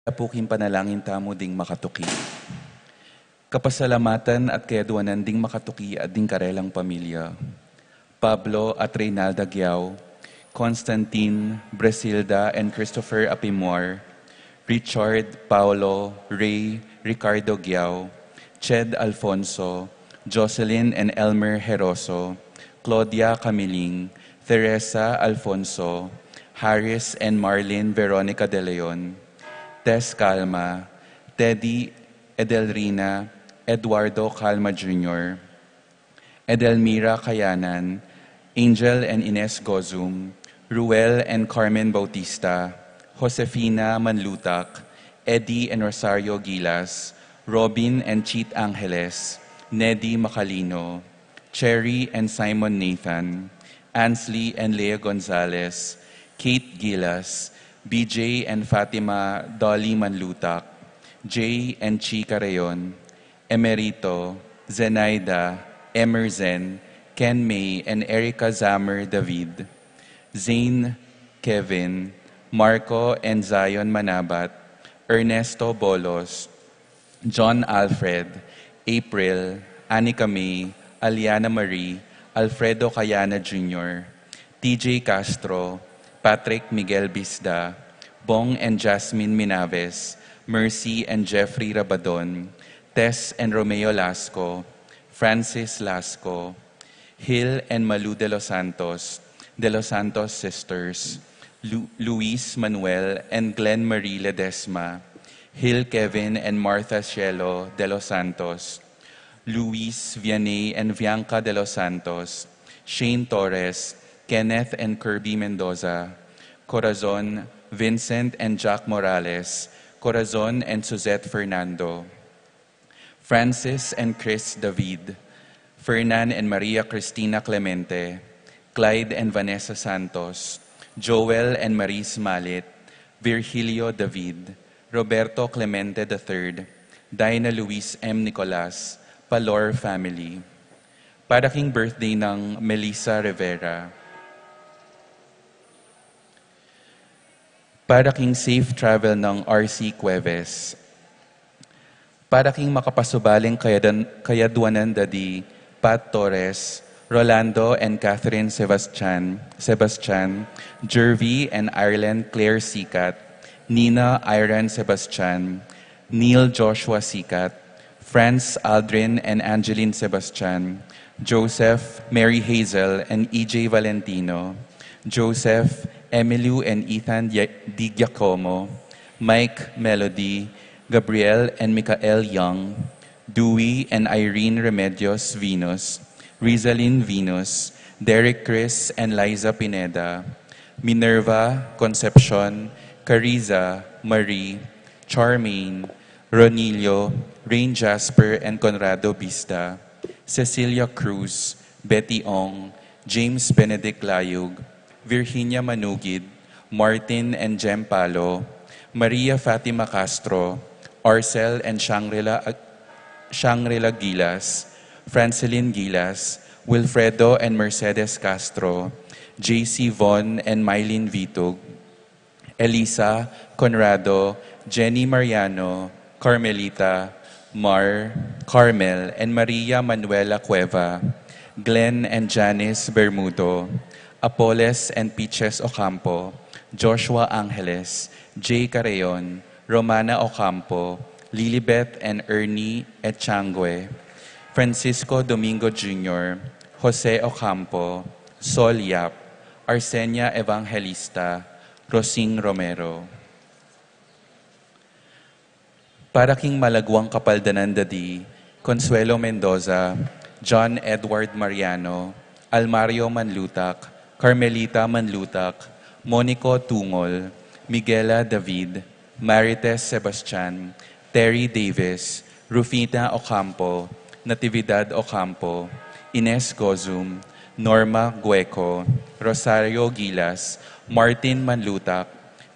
Apuking panalangin tamo ding makatuki. Kapasalamatan at kayaduanan ding makatuki at ding karelang pamilya. Pablo at Reynalda Giao, Constantine, Bresilda, and Christopher Apimor, Richard, Paulo, Ray, Ricardo Giao, Ched Alfonso, Jocelyn and Elmer Heroso, Claudia Camiling, Teresa Alfonso, Harris and Marlene Veronica De Leon, Tess Calma, Teddy Edelrina, Eduardo Calma Jr., Edelmira Kayanan, Angel and Ines Gozum, Ruel and Carmen Bautista, Josefina Manlutak, Eddie and Rosario Gilas, Robin and Cheat Angeles, Neddy Macalino, Cherry and Simon Nathan, Ansley and Lea Gonzalez, Kate Gilas, BJ and Fatima Dolly Manlutak, Jay and Chika Rayon, Emerito, Zenaida, Emerzen, Ken May and Erica Zamer David, Zane, Kevin, Marco and Zion Manabat, Ernesto Bolos, John Alfred, April, Anika May, Aliana Marie, Alfredo Cayana Jr., TJ Castro, Patrick Miguel Bisda, Bong and Jasmine Minaves, Mercy and Jeffrey Rabadon, Tess and Romeo Lasco, Francis Lasco, Hill and Malu de los Santos sisters, Luis Manuel and Glenn Marie Ledesma, Hill Kevin and Martha Cielo de los Santos, Luis Vianney and Bianca de los Santos, Shane Torres, Kenneth and Kirby Mendoza, Corazon, Vincent and Jack Morales, Corazon and Suzette Fernando, Francis and Chris David, Fernan and Maria Cristina Clemente, Clyde and Vanessa Santos, Joel and Maris Malit, Virgilio David, Roberto Clemente III, Dinah Luis M. Nicolas, Palor family. Para king birthday ng Melissa Rivera. Para king safe travel ng RC Cueves. Para king makapasubaling kayaduanan dadi Pat Torres, Rolando and Catherine Sebastian, Jervy and Ireland Claire Sikat, Nina Iran Sebastian, Neil Joshua Sikat, Franz Aldrin and Angeline Sebastian, Joseph, Mary Hazel and EJ Valentino, Joseph, Emilio and Ethan Di Giacomo, Mike Melody, Gabriel and Michael Young, Dewey and Irene Remedios Venus, Rizalyn Venus, Derek Chris and Liza Pineda, Minerva, Concepcion, Cariza, Marie, Charmaine, Ronilio, Rain Jasper and Conrado Bista, Cecilia Cruz, Betty Ong, James Benedict Layug, Virginia Manugid, Martin and Jem Palo, Maria Fatima Castro, Arcel and Shangri-La Gilas, Franceline Gilas, Wilfredo and Mercedes Castro, JC Von and Mylene Vitug, Elisa, Conrado, Jenny Mariano, Carmelita, Mar, Carmel, and Maria Manuela Cueva, Glenn and Janice Bermudo, Apoles and Peaches Ocampo, Joshua Angeles, Jay Carreon, Romana Ocampo, Lilibet and Ernie Echangwe, Francisco Domingo Jr., Jose Ocampo, Sol Yap, Arsenia Evangelista, Rosing Romero. Para king malagwang kapaldanan dadi, Consuelo Mendoza, John Edward Mariano, Almario Manlutak, Carmelita Manlutak, Monico Tungol, Miguela David, Marites Sebastian, Terry Davis, Rufina Ocampo, Natividad Ocampo, Ines Gozum, Norma Gueco, Rosario Gilas, Martin Manlutak,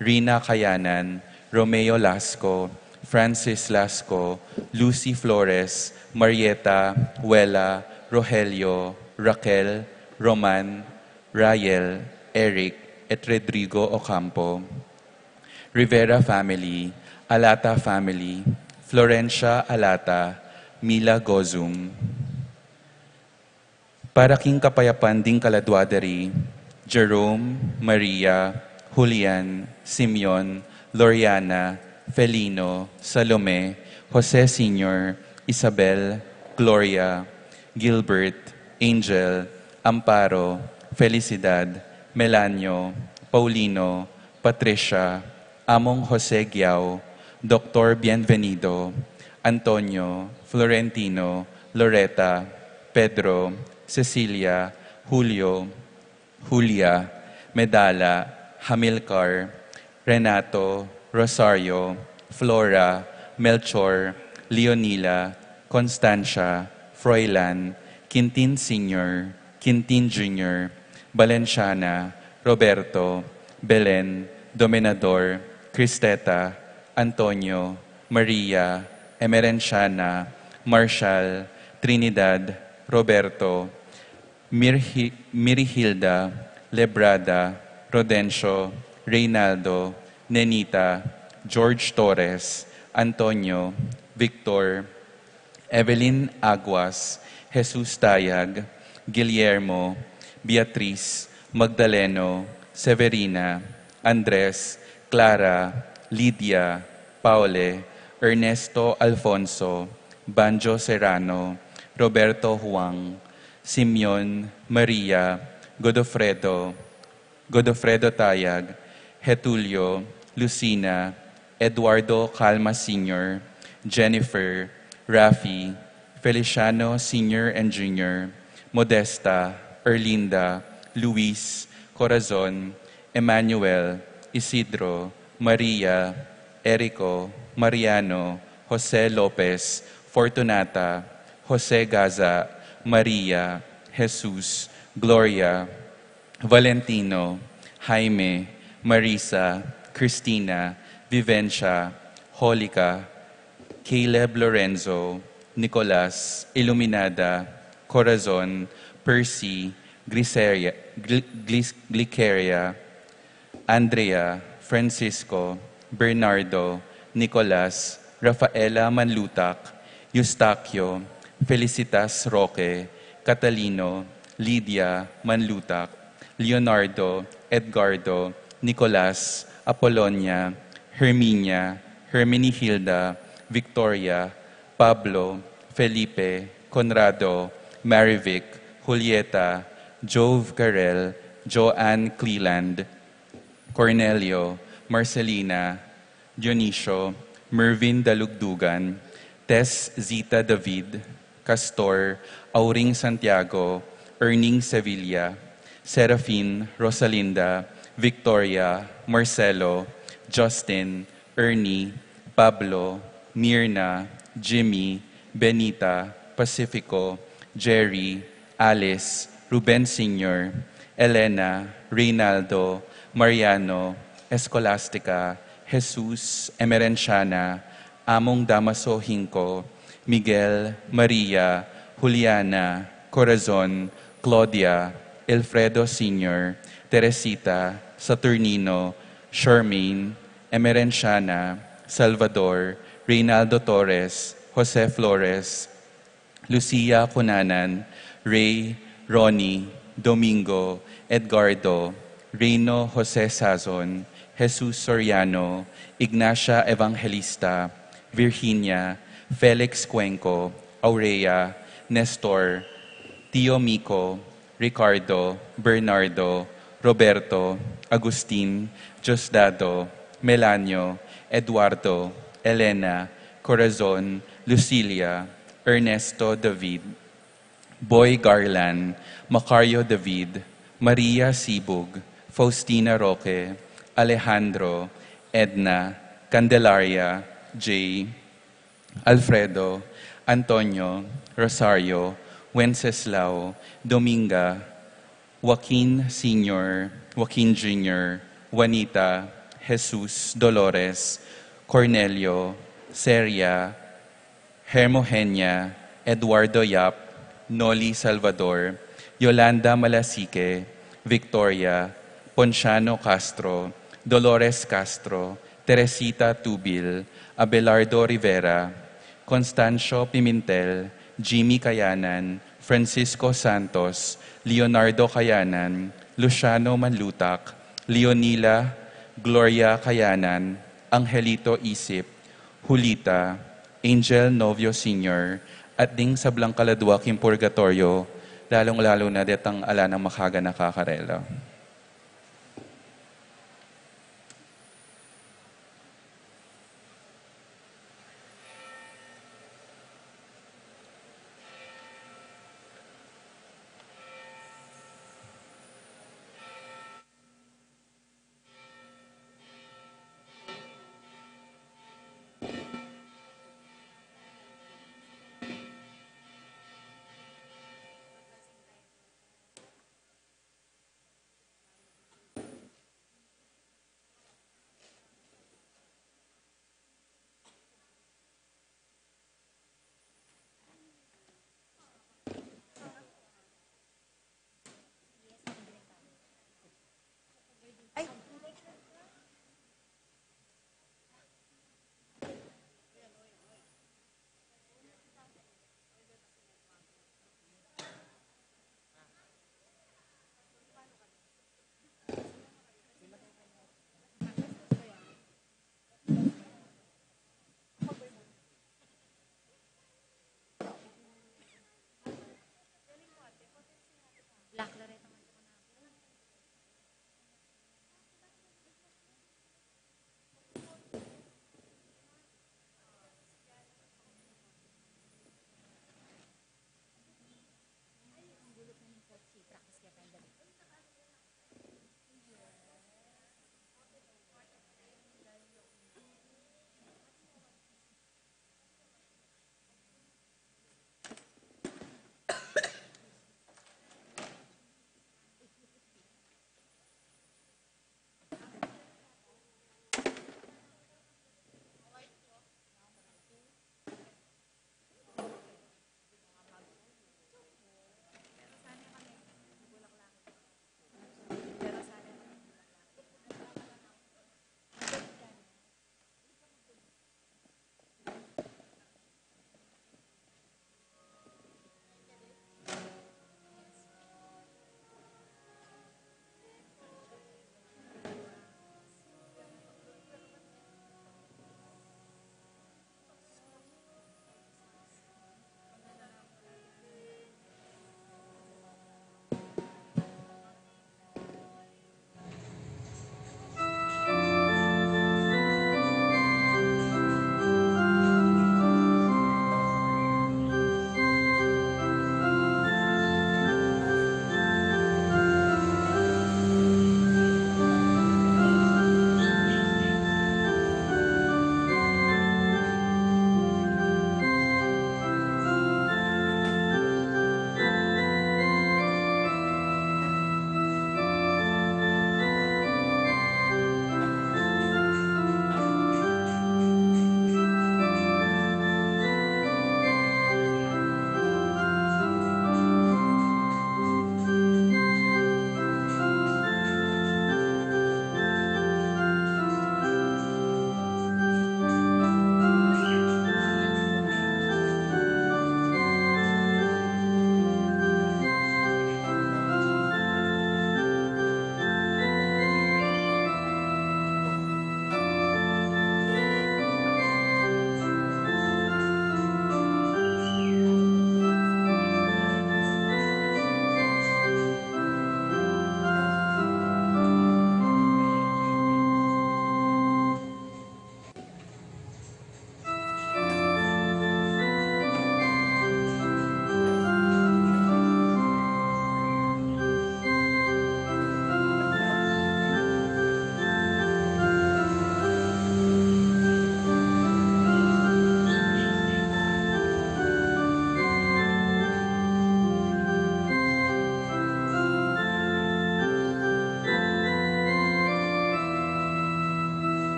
Rina Kayanan, Romeo Lasco, Francis Lasco, Lucy Flores, Marieta, Wela, Rogelio, Raquel, Roman, Rael, Eric, et Rodrigo Ocampo. Rivera family, Alata family, Florencia Alata, Mila Gozum. Para king kapayapan ding kaladwadari, Jerome, Maria, Julian, Simeon, Loriana, Felino, Salome, Jose Sr., Isabel, Gloria, Gilbert, Angel, Amparo, Felicidad, Melanio, Paulino, Patricia, Among Jose Giao, Dr. Bienvenido, Antonio, Florentino, Loretta, Pedro, Cecilia, Julio, Julia, Medala, Hamilcar, Renato, Rosario, Flora, Melchor, Leonila, Constancia, Froilan, Quintin Sr., Quintin Jr., Valenciana, Roberto, Belen, Dominador, Cristeta, Antonio, Maria, Emerenciana, Marshall, Trinidad, Roberto, Mirihilda, Lebrada, Rodencio, Reynaldo, Nenita, George Torres, Antonio, Victor, Evelyn Aguas, Jesus Tayag, Guillermo, Beatriz, Magdaleno, Severina, Andres, Clara, Lydia, Paule, Ernesto Alfonso, Banjo Serrano, Roberto Huang, Simeon, Maria, Godofredo, Godofredo Tayag, Getulio, Lucina, Eduardo Calma Sr., Jennifer, Rafi, Feliciano Sr. and Jr., Modesta, Erlinda, Luis, Corazon, Emmanuel, Isidro, Maria, Erico, Mariano, Jose Lopez, Fortunata, Jose Gaza, Maria, Jesus, Gloria, Valentino, Jaime, Marisa, Cristina, Vivencia, Holica, Caleb Lorenzo, Nicolas, Iluminada, Corazon, Percy, Gliceria, Andrea, Francisco, Bernardo, Nicolas, Rafaela Manlutak, Eustaquio, Felicitas Roque, Catalino, Lydia Manlutak, Leonardo, Edgardo, Nicolas, Apollonia, Herminia, Hermenihilda, Victoria, Pablo, Felipe, Conrado, Marivic, Julieta, Jove Carel, Joanne Cleland, Cornelio, Marcelina, Dionisio, Mervin Dalugdugan, Tess Zita David, Castor, Auring Santiago, Erning Sevilla, Serafin, Rosalinda, Victoria, Marcelo, Justin, Ernie, Pablo, Mirna, Jimmy, Benita, Pacifico, Jerry, Alice, Ruben Sr., Elena, Reynaldo, Mariano, Escolastica, Jesus, Emerenciana, Among Damaso Hinco, Miguel, Maria, Juliana, Corazon, Claudia, Elfredo Sr., Teresita, Saturnino, Charmaine, Emerenciana, Salvador, Reynaldo Torres, Jose Flores, Lucia Cunanan, Ray, Ronnie, Domingo, Edgardo, Reyno Jose Sazon, Jesus Soriano, Ignacia Evangelista, Virginia, Felix Cuenco, Aurea, Nestor, Tio Mico, Ricardo, Bernardo, Roberto, Agustin, Diosdado, Melanio, Eduardo, Elena, Corazon, Lucilia, Ernesto David, Boy Garland, Macario David, Maria Sibug, Faustina Roque, Alejandro, Edna, Candelaria, Jay, Alfredo, Antonio, Rosario, Wenceslao, Dominga, Joaquin Sr., Joaquin Jr., Juanita, Jesus, Dolores, Cornelio, Seria, Hermogenia, Eduardo Yap, Noli Salvador, Yolanda Malasique, Victoria, Ponciano Castro, Dolores Castro, Teresita Tubil, Abelardo Rivera, Constancio Pimentel, Jimmy Kayanan, Francisco Santos, Leonardo Kayanan, Luciano Manlutak, Leonila, Gloria Kayanan, Angelito Isip, Julita, Angel Novio Sr., at ding sa Blancaladuaking Purgatorio, lalong-lalo na detang ala ng makaga nakakarela.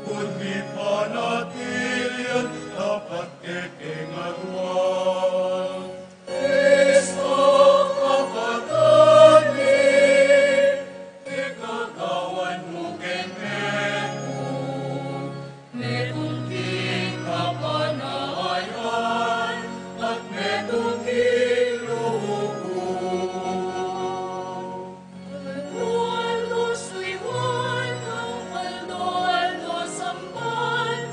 Kundi panatilian dapat kekengagwan. Kristo kapatid mi, ikagawan mo keneto. Netungking kapanayan at netungking luho. Aldo suiwan, Aldo sampan,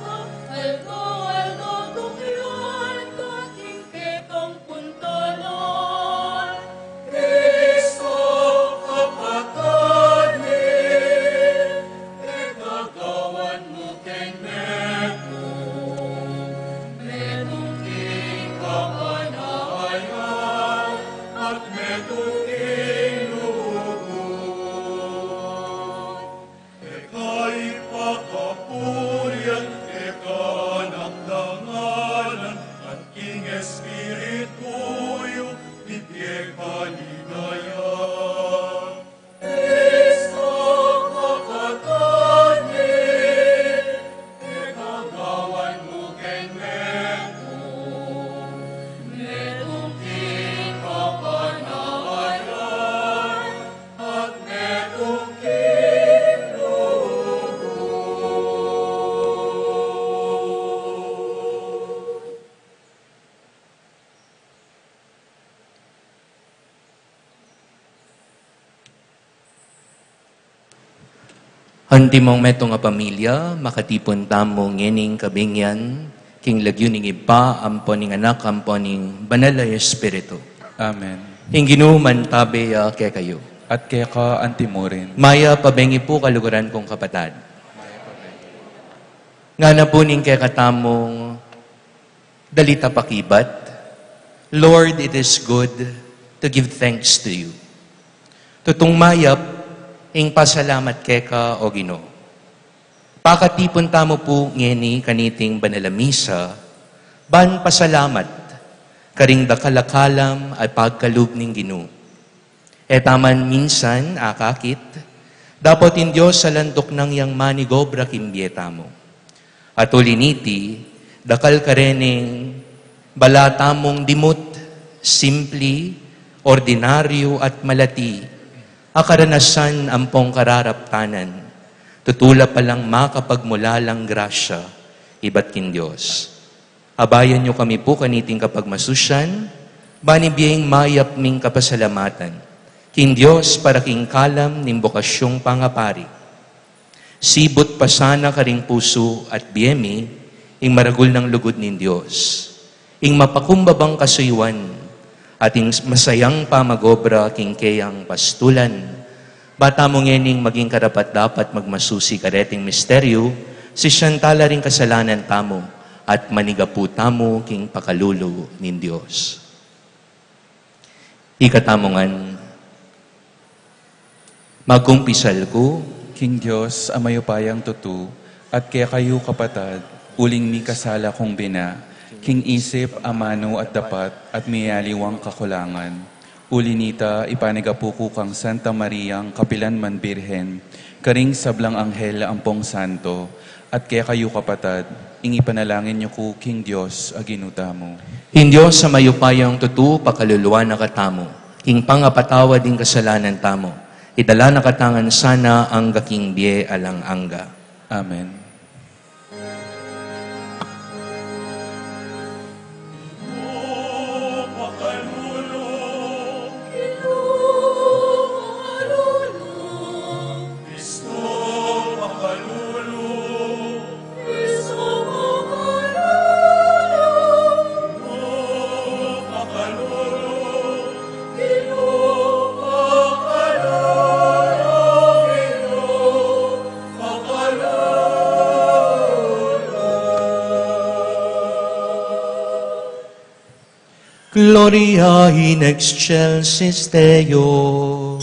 Aldo tukyan, kakingkekang puntalan. Kristo kapatid mi, ikagawan mo keneto. Netungking kapanayan at netungking luhod. Ika'y pakapurian, ikanak dangalan, at king espirituyo, bibiyeg kaligayan. Kristo kapatid mi, ikagawan mo keneto. Netungking kapanayan at netungking luhod. Hantimong metong nga pamilya, makatipon tamo ngening kabingyan, king lagyuning iba, amponing anak, amponing banal na Espiritu. Amen. Hinginuman tabi kay kayo. At kaya ka antimorin. Maya pabengi po kaluguran kong kapatad. Nga na po ning kay katamong dalita pakibat, Lord, it is good to give thanks to you. Tutong mayap, ing pasalamat keka o Ginoo. Pakatipon tamo po ngeni kaniting banalamisa, ban pasalamat, karing dakalakalam at pagkalub ning Ginoo. Etaman minsan akakit, dapat in Diyos sa landok ng yang manigobra kimbieta mo. At uliniti, dakal karening balatamong dimut, simpli, ordinaryo at malati, akaranasan ampong kararaptanan, tutula palang makapagmulalang grasya, iba't kin Diyos. Abayan nyo kami po kaniting kapagmasusyan, banibiyeng mayap ming kapasalamatan, kin Diyos para king kalam ning bokasyong pangapari. Sibot pasana karing puso at biyemi, ing maragul ng lugod nin Diyos, ing mapakumbabang kasuywan, ating masayang pamagobra king kayang pastulan. Bata mo ngening maging karapat-dapat magmasusi kareting misteryo, si siyantala ring kasalanan tamo, at manigapu tamo king pakalulo nin Diyos. Ikatamongan, magkumpisal ko, King Diyos, amayupayang tutu, at kaya kayo kapatad, uling mi kasala kong bina, king isip, amano at dapat, at miyaliwang kakulangan. Ulinita, ipanigapuko kang Santa Mariang, kapilan man birhen, karing sablang anghel ampong santo, at kaya kayo kapatad, ing ipanalangin niyo ko, King Diyos, aginuta mo. in Diyos sa mayupayang tutu, pakaluluwa na katamo, king pangapatawa din kasalanan tamo, idala na katangan sana ang gaking biye alang angga. Amen. Gloria in excelsis Deo.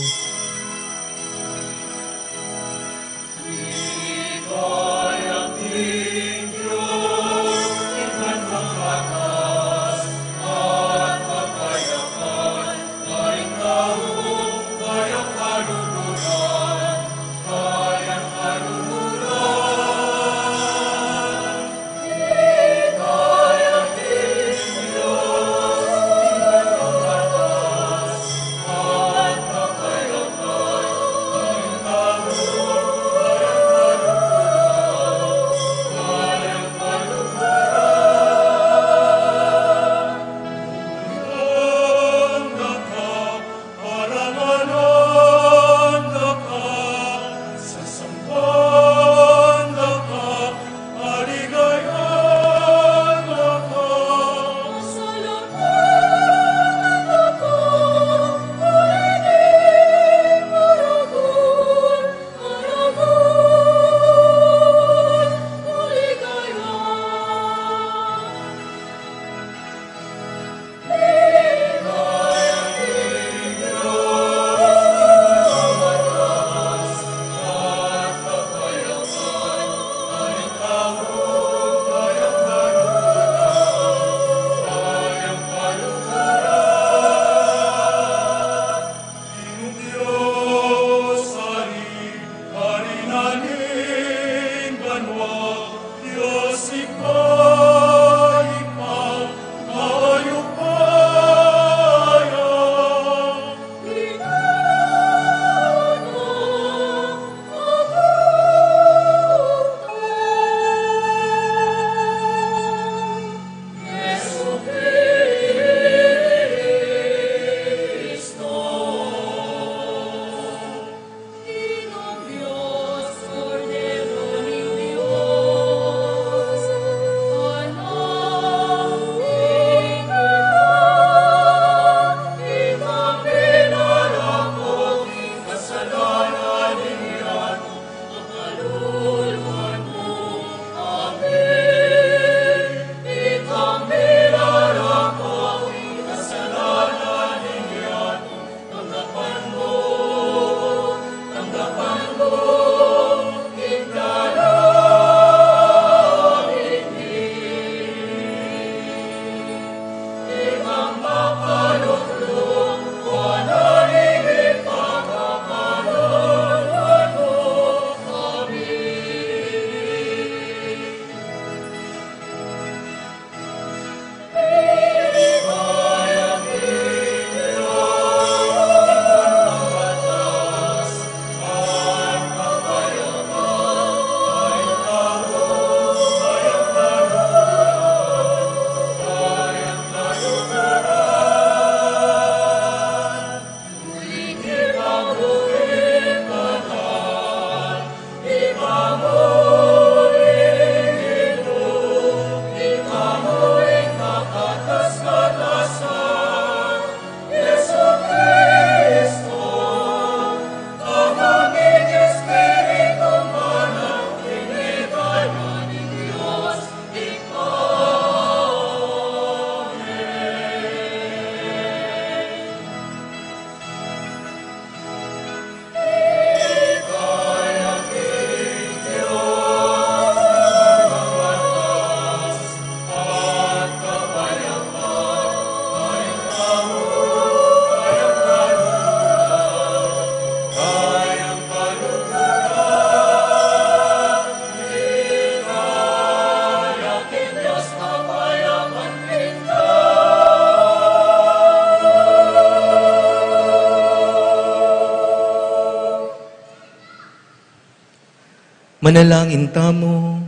Manalangin tamo.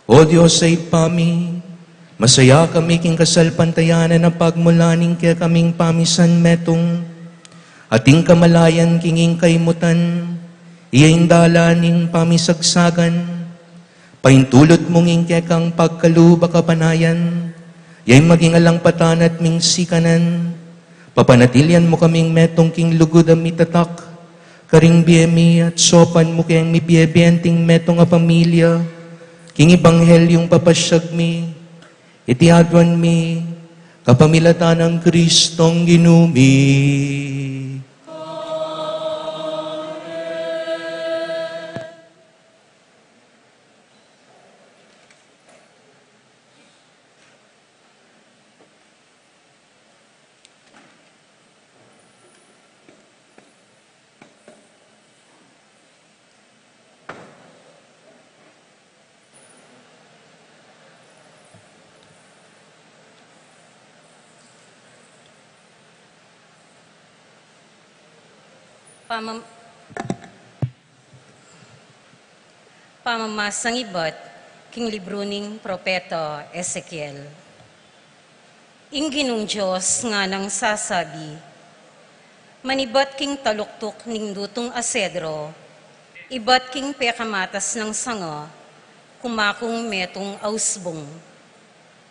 O Diyos ay pami, masaya kami king kasalpantayanan na pagmulaning kaya kaming pamisan metong, ating kamalayan kinging kaimutan, iyaing dalaning pamisagsagan, paintulot mong kaya kang pagkaluba kapanayan, iyay maging alangpatan at ming sikanan, papanatilyan mo kaming metong king lugod amitatak, karing biyemi at sopan mo kayang mibiyebyenting metong a pamilya, king ibanghelyong papasyag mi, itiadwan mi, kapamilatan ng Kristong ginumi. Pamamasang ibat, king libro ning Propeta Ezekiel. Ingginong Diyos nga nang sasabi, manibat king taluktok ning dutong asedro, ibat king pekamatas ng sanga, kumakong metong ausbong.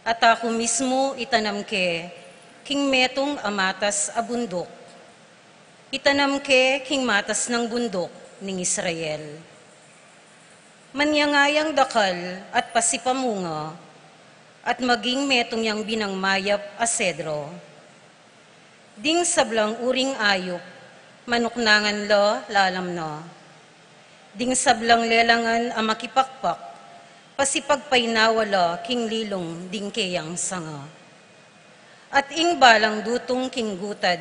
At ako mismo itanam ke, king metong amatas abundok, itanam ke king matas ng bundok ning Israel. Manyangayang dakal at pasipamunga, at maging metong yang binangmayap asedro. Ding sablang uring ayop, manuknangan lo lalam no. Ding sablang lelangan amakipakpak, pasipagpainawala king lilong ding keyang sanga. At ing balang dutong king gutad,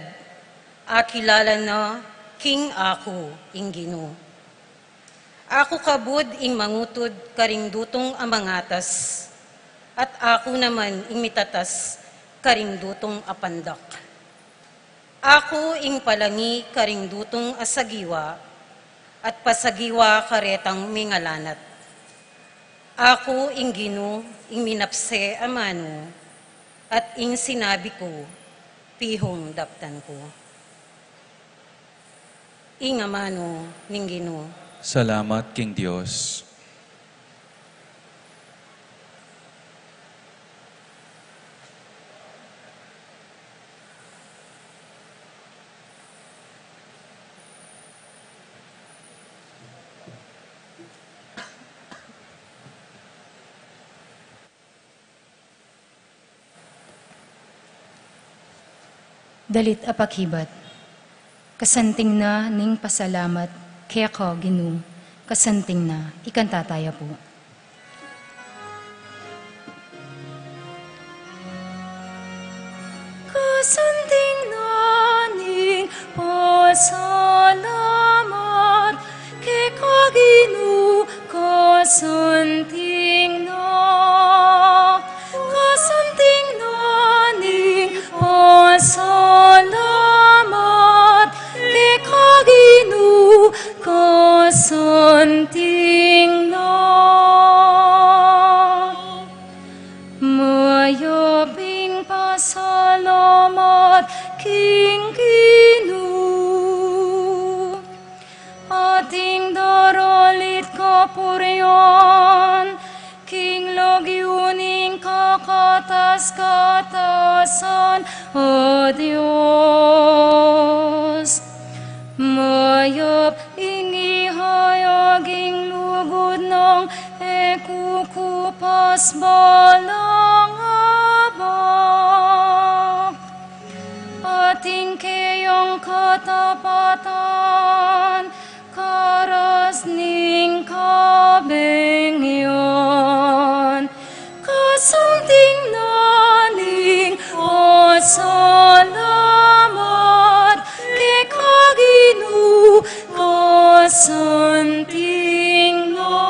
akilala na king ako ing Ginoo. Ako kabud ing mangutod karing dutong amangatas, at ako naman ing mitatas karing dutong apandak. Ako ing palangi karing dutong asagiwa, at pasagiwa karetang mingalanat. Ako ing Ginoo ing minapse amano, at ing sinabi ko, pihong daptan ko. Ing amano ning Ginoo. Salamat, King Diyos. Dalit apakhibat, kasanting na ning pasalamat, kaya ko Ginoo, kasanting na, ikantataya po. Kasanting na ning pasalamat, kaya ko Ginoo, kasanting na. Kasanting na ning pasalamat, kaya ko Ginoo, kasanting na. Mayabing pasalamat king Ginoo, ating daralit kapurian, king lagyuning kakatas-katasan, o Diyos. Mayap ingihayaging lugod ng ekukupas balang abak, ating kayang katapatan, karas ning kabengyan, kasanting naning pasalamat, kay Ginoo, kasanting na.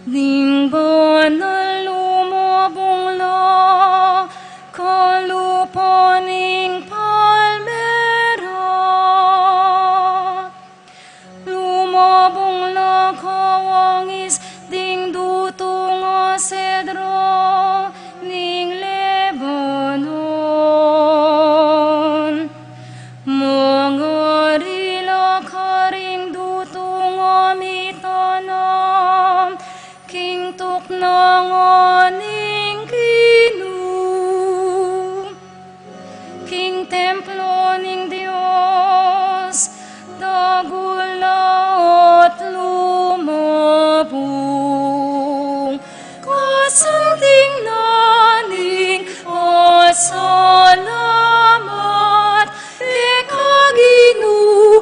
Ning banal lumabong la, kalupa ning palmera, kawangis ding dutong asedro ning Lebanon. Mga rila karing dutong amitanam king tuknangan ning Ginu. King templo ning Dios dagula at lumabong kasanting naning pasalamat Kaginu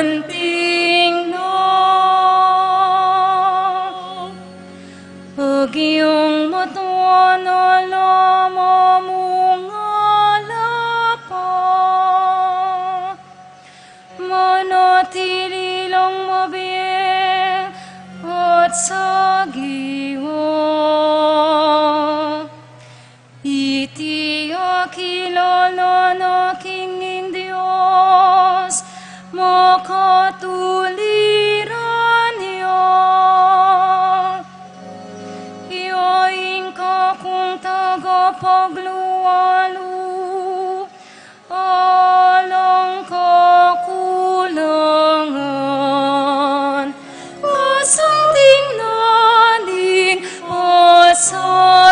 asanting na Agyong matuan alam among alapa manatili lang mabiyak at sagiwa iti akilala na kinging Diyos makatuliran niya iyaing ka kung tagapagluwalo alang kakulangan kasanting naning pasalamat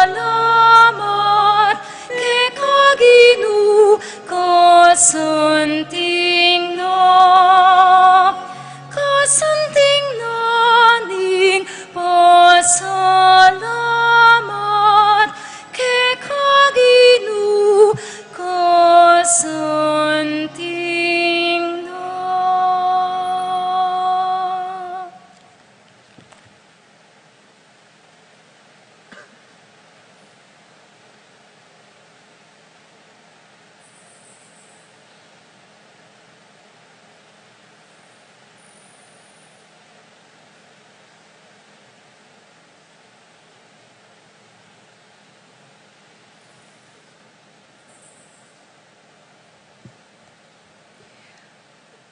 Kaginu kasanting naning pasalamat Kaginu kasanting na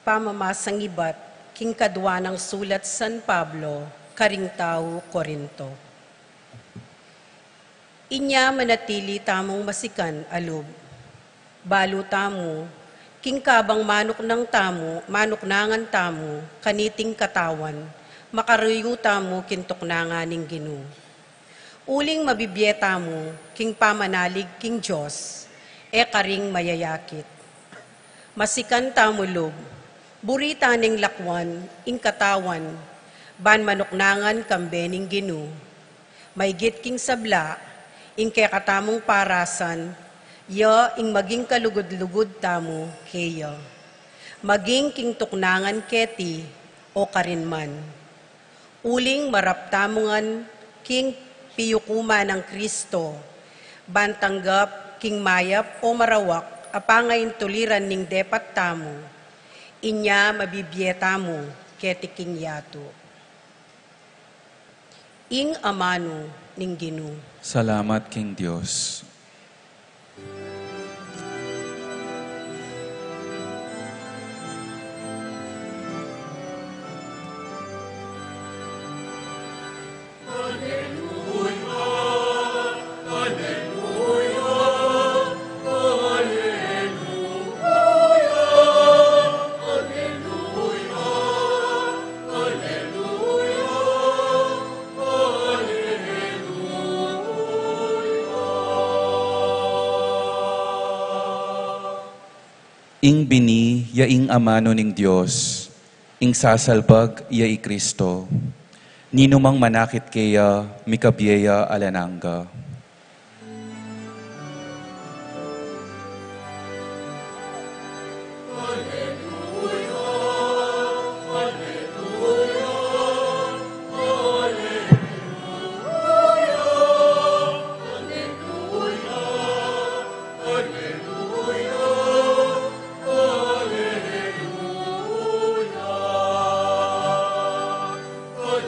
Pamamasang ibat, king kadwa ng sulat San Pablo, karing tao Korinto. Inya manatili tamong masikan alub. Balo tamo, king kabang manok ng tamo, manok nangan tamo, kaniting katawan, makaruyo tamo kintok nanganing Ginu. Uling mabibyeta mo, king pamanalig king Diyos, karing mayayakit. Masikan tamo lub, burita ning lakwan, ing katawan, ban manuknangan kambening Ginu. Maygit king sabla, ing kaya katamong parasan, ya ing maging kalugod-lugod tamo, keya. Maging king tuknangan keti, o karinman. Uling maraptamungan, king piyukuma ng Kristo, ban tanggap, king mayap o marawak, apangayin tuliran ning depat tamo, inya mabibyeta mo, ketiking yato. Ing amano ning Ginu. Salamat King Diyos. Ing bini, yaing amano ning Diyos, ing sasalbag, yai Kristo, ninumang manakit kaya, mikabyeya alananga.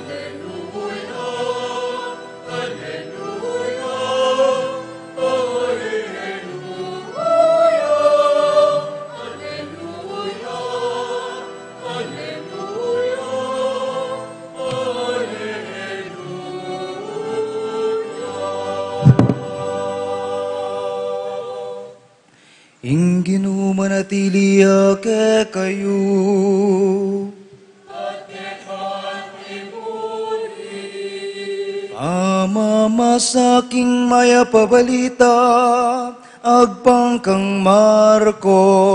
Alleluia, alleluia. Ginoo manatili ke kayo. Mamasaking maya pabalita, agpang kang Marcos.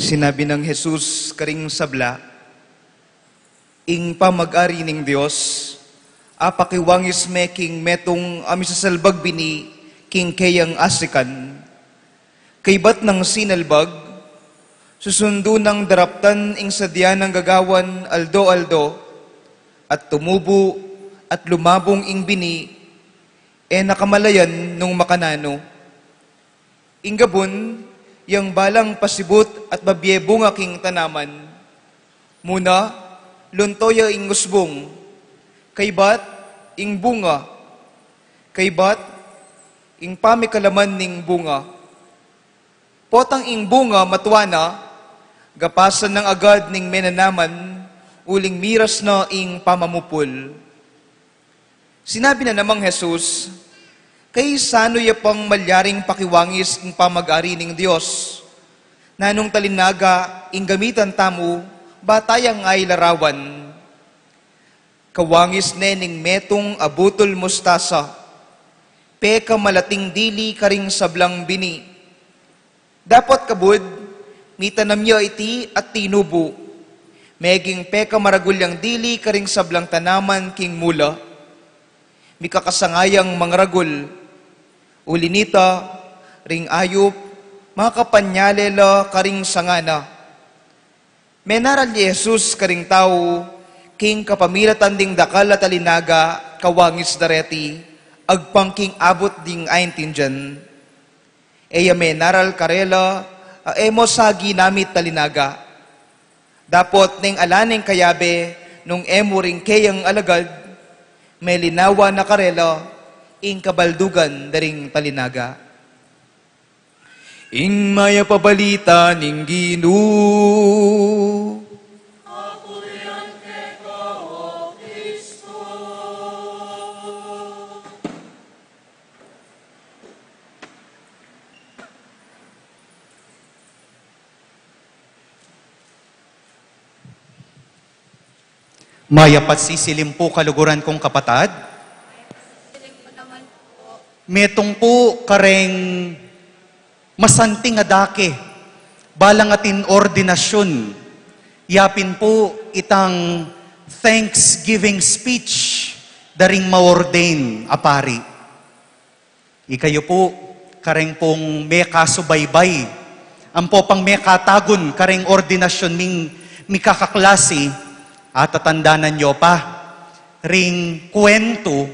Sinabi ng Jesus karing sabla, ing pamag-ari ning Dios, apakiwangis me king metong amisasalbag bini king kayang asikan. Kaybat ng sinalbag, susundo ng daraptan ing sadya ng gagawan aldo-aldo, at tumubo at lumabong ing bini, nakamalayan nung makanano. Inggabon, yang balang pasibot at babyebong aking tanaman. Muna, luntoya ing usbong, kaybat ing bunga, kaybat ing pamikalaman ning bunga. Potang ing bunga matwana, gapasan ng agad ning menanaman, uling miras na ing pamamupol. Sinabi na namang Jesus, kay sano ya pang malyaring pakiwangis ng pamag-ari ning Diyos, nanong talinaga ing gamitan tamo, batayang ay larawan. Kawangis nening metong abutol mustasa, peka malating dili karing sablang bini. Dapat kabud, mitanam niya iti at tinubo, meging peka maragulyang dili karing sablang tanaman king mula, mikakasangayang mangragul, ulinita, ring ayop, makapanyalela karing sangana. Menaral ni Jesus karing tao, king kapamilatan ding dakal at alinaga, kawangis dareti, agpangking abot ding aintindyan. Eya menaral karela, emo sagi namit talinaga. Dapot ning alaning kayabe, nung emo ring kayang alagad, may linawa na karela, ing kabaldugan daring talinaga. Ing maya pabalita ning Ginoo. Maya patsisilim po kaluguran kong kapatad. Metong po kareng masanting adake, balang atin ordinasyon, yapin po itang Thanksgiving speech daring ma-ordain apari. Ikayo po kareng pong may kasubaybay, ang po pang may katagon kareng ordinasyon ming mikakaklase, at tatandanan nyo pa ring kwento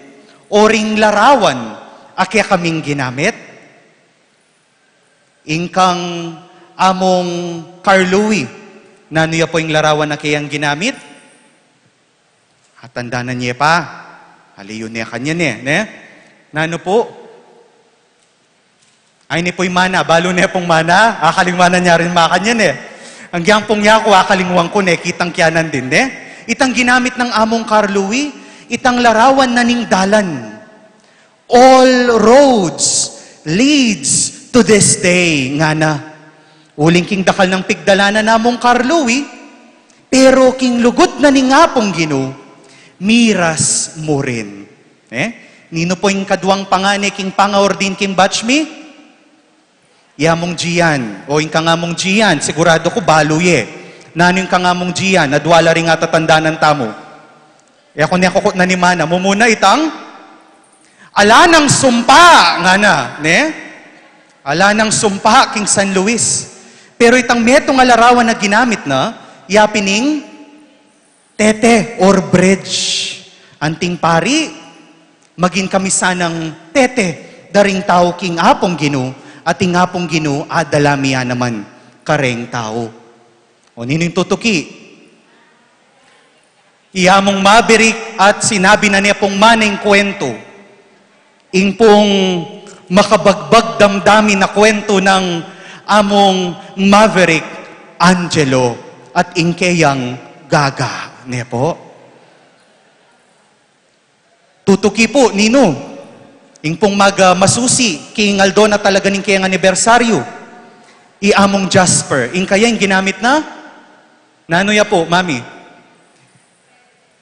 o ring larawan akya kaming ginamit. Ingkang among Carlui, nanuya po yung larawan na kayang ginamit. At tandanan niya pa, haliyo niya kanya ne? Nano po? Ay ni po'y mana, balo niya pong mana, akaling mana niya rin makanya ne. Ang giyang pong niya ko, akalingwang ko ne, kitang kiyanan din ne. Itang ginamit ng among Carlui, itang larawan na ning dalan. All roads leads to this day. Nga na, uling king dakal ng pigdalanan namong Carlui, pero king lugot na ning apong Ginoo, miras mo rin. Nino po yung kadwang pangane king pangaordin king batchmi? Yamong Gian, o yung kangamong Gian, sigurado ko baluye. Nano yung kangamong Gian, nadwala rin nga tatandanan tamo. Ako niya kukot na ni Mana, mumuna itang ala ng sumpa, nga na, ne? Ala ng sumpa, king San Luis. Pero itang metong alarawan na ginamit na, yapining tete or bridge. Anting pari, maging kami sanang tete, daring tao king apong Ginoo, at ing apong Ginoo, adalamiya naman, kareng tao. O nino yung tutuki? Iyamong mabirik at sinabi na niya pong maneng kwento. Ingpong makabagbag damdamin na kwento ng among Maverick Angelo at ingkeyang Gaga. Ne po? Tutuki po, Nino. Ingpong masusi, king Aldo na talaga ning kayang anibersaryo. Iamong Jasper. Ing kaya yung ginamit na? Nanoya po, mami.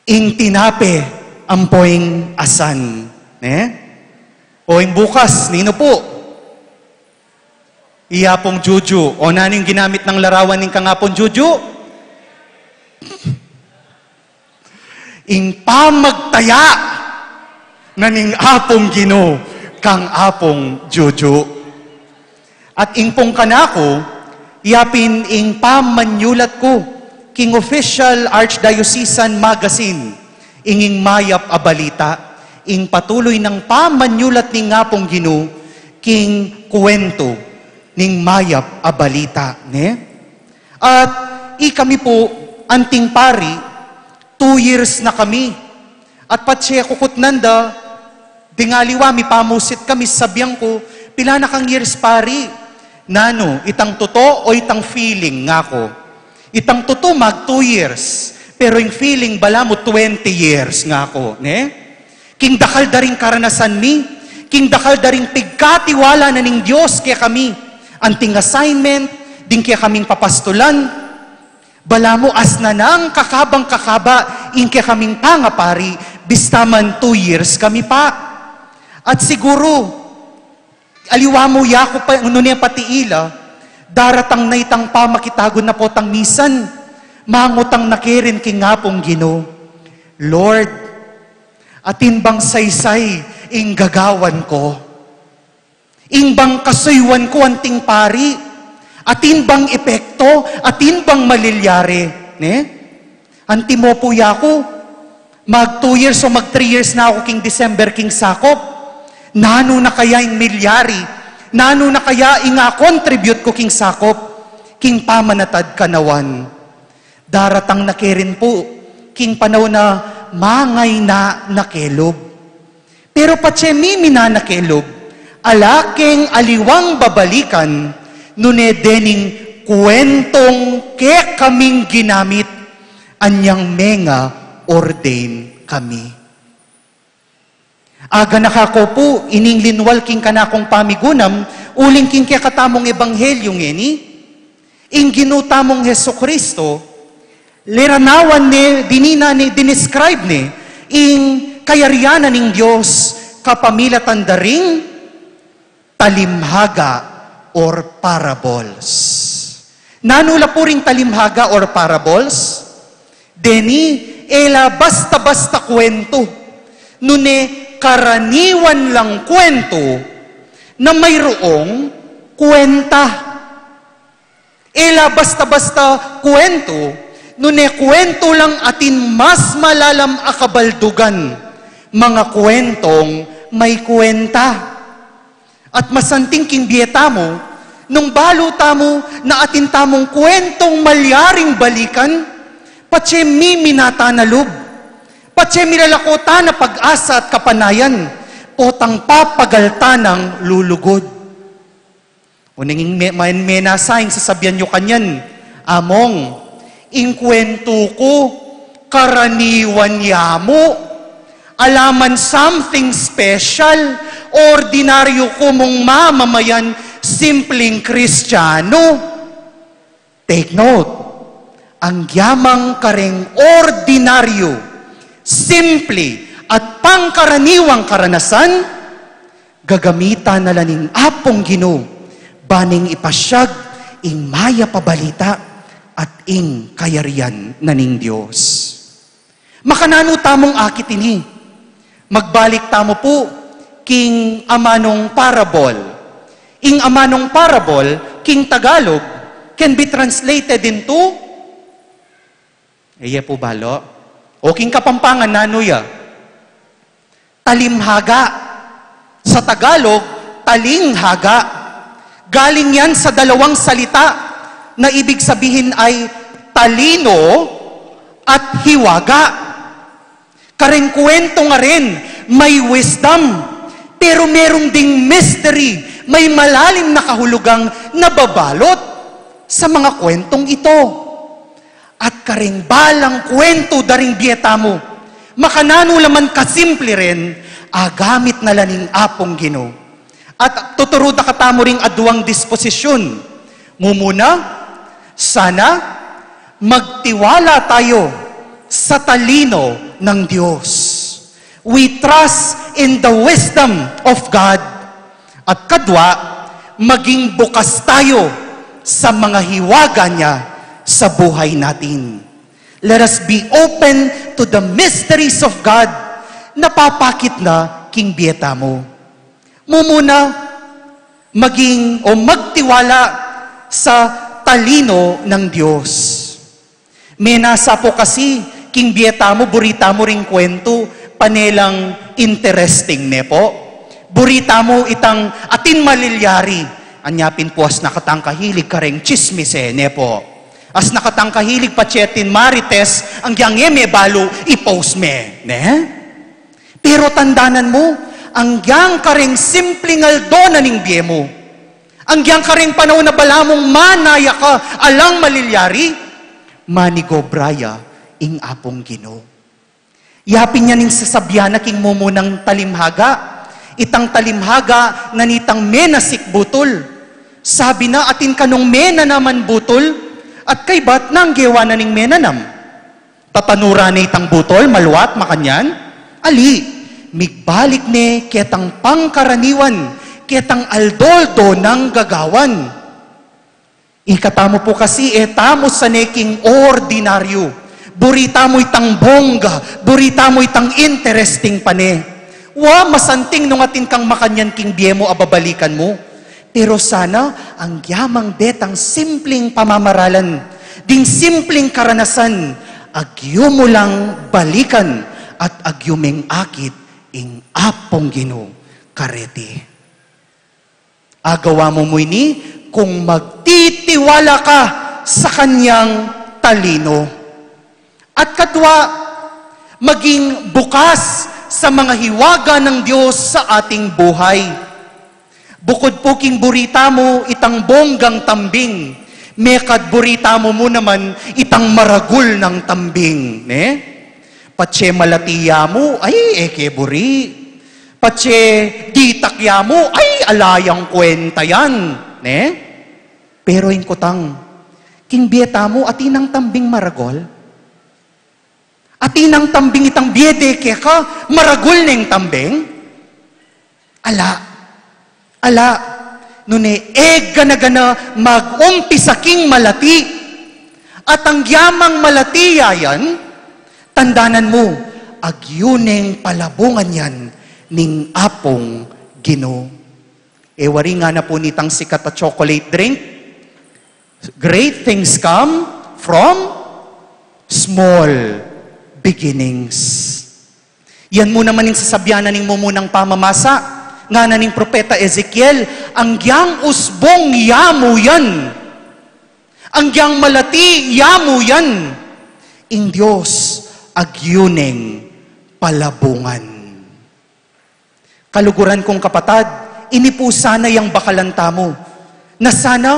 Ing tinape ang poing asan. O ing bukas, Nino po. Iapong Juju. O naning ginamit ng larawan ning kangapon Juju? Ing pamagtaya na ning apong Ginoo kang apong Juju. At ingpong kanako, yapin ing pamanyulat ko, king official Archdiocesan Magazine, inging mayap a balita, ing patuloy ng pamanyulat ning apong Ginoo, king kwento, ning mayap a balita. At kami po, anting pari, 2 years na kami. At patse kukut nanda, dingaliwa, mi pamusit kami, sabyang ko, pila na kang years pari. Nano, itang totoo o itang feeling nga ko? Itang totoo mag 2 years. Pero yung feeling bala mo 20 years nga ko. King dakal daring karanasan mi, king dakal daring pigkatiwala na ning Diyos kaya kami. Anting assignment, din kaya kaming papastulan. Bala mo as na nang kakabang kakaba, in kaya kaming pangapari, bistaman 2 years kami pa. At siguro, aliwa mo yako pa, niya pati ila, daratang na itang pamakitagon na po tang misan, mangutang nakirin king ngapong Ginoo. Lord, atin bang saysay, ing gagawan ko? Ing bang kasuywan ko anting pari? Atin bang epekto? Atin bang malilyari? Anti mo po yako, mag 2 years o mag 3 years na ako king December king sakop. Nano na kaya ing milyari? Nano na kaya ing contribute ko king sakop? King pamanatad kanawan. Daratang nakirin po, king panaw na mangay na nakelob. Pero patse mimi na nakelob, alaking aliwang babalikan, nune dening kwentong ke kaming ginamit, anyang menga ordain kami. Aga nakako po, ining linwal king kanakong pamigunam, uling king kaya katamong ebanghelyo ngeni, ing ginutamong Heso Kristo, liranawan ni, dinina ni, dinescribe ni, ing kayarianan ning Diyos, kapamilatan daring talimhaga or parables. Nanula po ring talimhaga or parables, deni, ela basta-basta kwento, nune karaniwan lang kwento, na mayroong kwenta. Ela basta-basta kwento, nune kwento lang atin mas malalam akabaldugan, mga kwentong may kwenta. At masanting king bieta mo, nung baluta mo na atin tamong kwentong malyaring balikan, patse mi minata na lub, patse milalakota na pag-asa at kapanayan, potang papagalta ng lulugod. O nanging may nasayang sasabihan nyo kanyan, among, ing kwento ko, karaniwan yamo, alaman something special, ordinaryo ko mong mamamayan, simpleng Kristiyano. Take note, ang yamang kareng ordinaryo, simple at pangkaraniwang karanasan, gagamitan na laning apong Ginoo, baning ipasyag, ing maya pabalita, at ing kayarian na ning Diyos. Makanano tamong akit ini, magbalik tamo po, king amanong parable. Ing amanong parable, king Tagalog, can be translated into, po balo, o king Kapampangan nanuya, talimhaga. Sa Tagalog, talinghaga. Galing yan sa dalawang salita na ibig sabihin ay talino at hiwaga. Kareng kwento nga rin, may wisdom. Pero merong ding mystery, may malalim na kahulugang nababalot sa mga kwentong ito. At karing balang kwento daring bieta mo, makanano laman kasimple rin, agamit na laning apong Ginoo. At tuturo da katamo ring aduang disposisyon. Mumuna, sana magtiwala tayo sa talino ng Diyos. We trust in the wisdom of God. At kadwa, maging bukas tayo sa mga hiwaga niya sa buhay natin. Let us be open to the mysteries of God. Napapakit na king bieta mo. Mumuna, magtiwala sa talino ng Diyos. May nasa po kasi, king bieta mo, burita mo ring kwento, panelang interesting ne po. Burita mo itang atin malilyari. Anyapin po as nakatangkahilig ka ring chismise ne po. As nakatangkahilig pachetin marites, ang gyang balo ipost me. Ne? Pero tandanan mo, ang gyang ka ring simpleng aldo na ning biye mo. Ang gyang ka ring panahon na bala mong manaya ka alang malilyari, manigo braya ing apong Ginoo. Yapin niya ning sasabyan na king mumunang talimhaga. Itang talimhaga na nitang menasik butol. Sabi na atin kanong mena naman butol, at kay bat nang gewa na ning menanam. Tatanura na itang butol, maluwat, makanyan. Ali, migbalik ne ketang pangkaraniwan, ketang aldoldo ng gagawan. Ikatamo po kasi, tamo sa neking ordinaryo. Burita mo itang bongga, burita mo itang interesting pane. Wa, masanting nung atin kang makanyan king biye mo ababalikan mo. Pero sana, ang yamang detang simpleng pamamaralan, ding simpleng karanasan, agyo mo lang balikan at agyumeng akit ing apong Ginoo kareti. Agawa mo ini kung magtitiwala ka sa kanyang talino. At kadwa, maging bukas sa mga hiwaga ng Diyos sa ating buhay. Bukod po king burita mo itang bonggang tambing, mekad burita mo naman itang maragul ng tambing. Ne? Patse malatiya mo, ay eke buri. Patse ditakya mo, ay alayang kwenta yan. Ne? Pero inkutang, king bieta mo atinang tambing maragol. Atinang tambing itang biedeke ka, maragul neng tambing. Ala, nune gana-gana mag-umpisa king malati. At ang yamang malati yan, tandanan mo, agyuneng palabungan yan ning apong Ginoo. Wari nga na po nitang sikat na chocolate drink. Great things come from small beginnings. Yan mo naman yung sasabyanan ning mumunang pamamasa. Nga na ning propeta Ezekiel, ang gyang usbong yamu yan. Ang gyang malati yamu yan. Ing Diyos agyuneng palabungan. Kaluguran kong kapatad, ini po sana yung bakalanta mo, na sana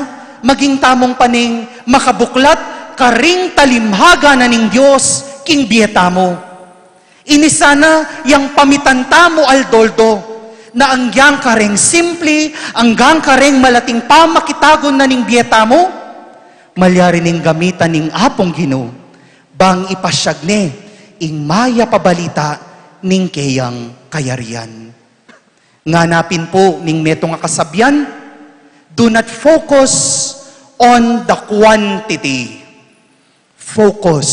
maging tamong paning makabuklat karing talimhaga na ning Diyos king bieta mo. Ini sana yung pamitanta mo aldoldo, na anggang kareng simple, anggang kareng malating pamakitagon na ning bieta mo, malyari ning gamitan ning apong Ginoo, bang ipasyag ne, ing maya pabalita ning kayang kayarian. Nganapin po ning metong akasabyan, do not focus on the quantity. Focus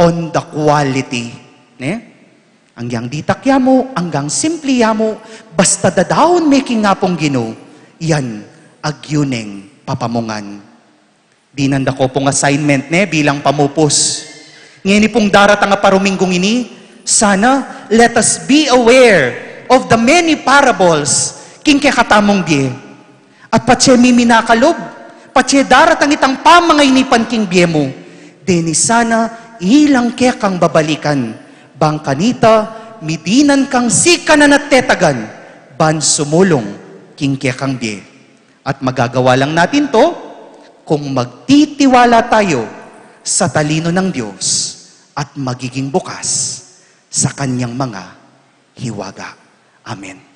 on the quality. Ne? Anggang ditakya mo, anggang simple mo, basta dadaon making nga pong Ginoo, yan, agyuneng papamungan. Dinanda ko pong assignment bilang pamupos. Ngayon pong daratang nga paruminggong ini, sana let us be aware of the many parables king kakatamong biye. At patse miminakalob, patse daratang itang pamangaynipan king biye mo, deni sana ilang kang babalikan, bang kanita, midinan kang sika na natetagan, ban sumulong king kekang bie. At magagawa lang natin to kung magtitiwala tayo sa talino ng Diyos at magiging bukas sa kanyang mga hiwaga. Amen.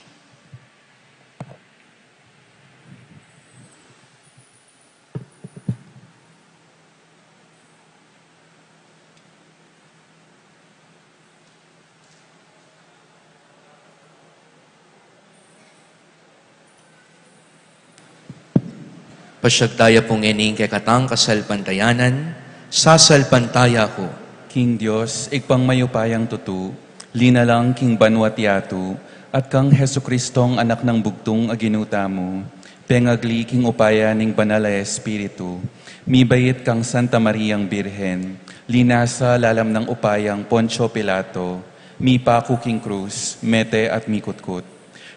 Pasyagdaya pong ining kay katang kasalpantayanan, sasalpantaya ko. King Dios, ikpang mayupayang tutu, linalang king banwat yatu, at kang Heso Kristong anak ng bugtong aginuta mo, pengagli king upaya ning banal a Espiritu, mibayit kang Santa Mariang Birhen, linasa lalam ng upayang Poncio Pilato, mipaku king krus, mete at mikutkut.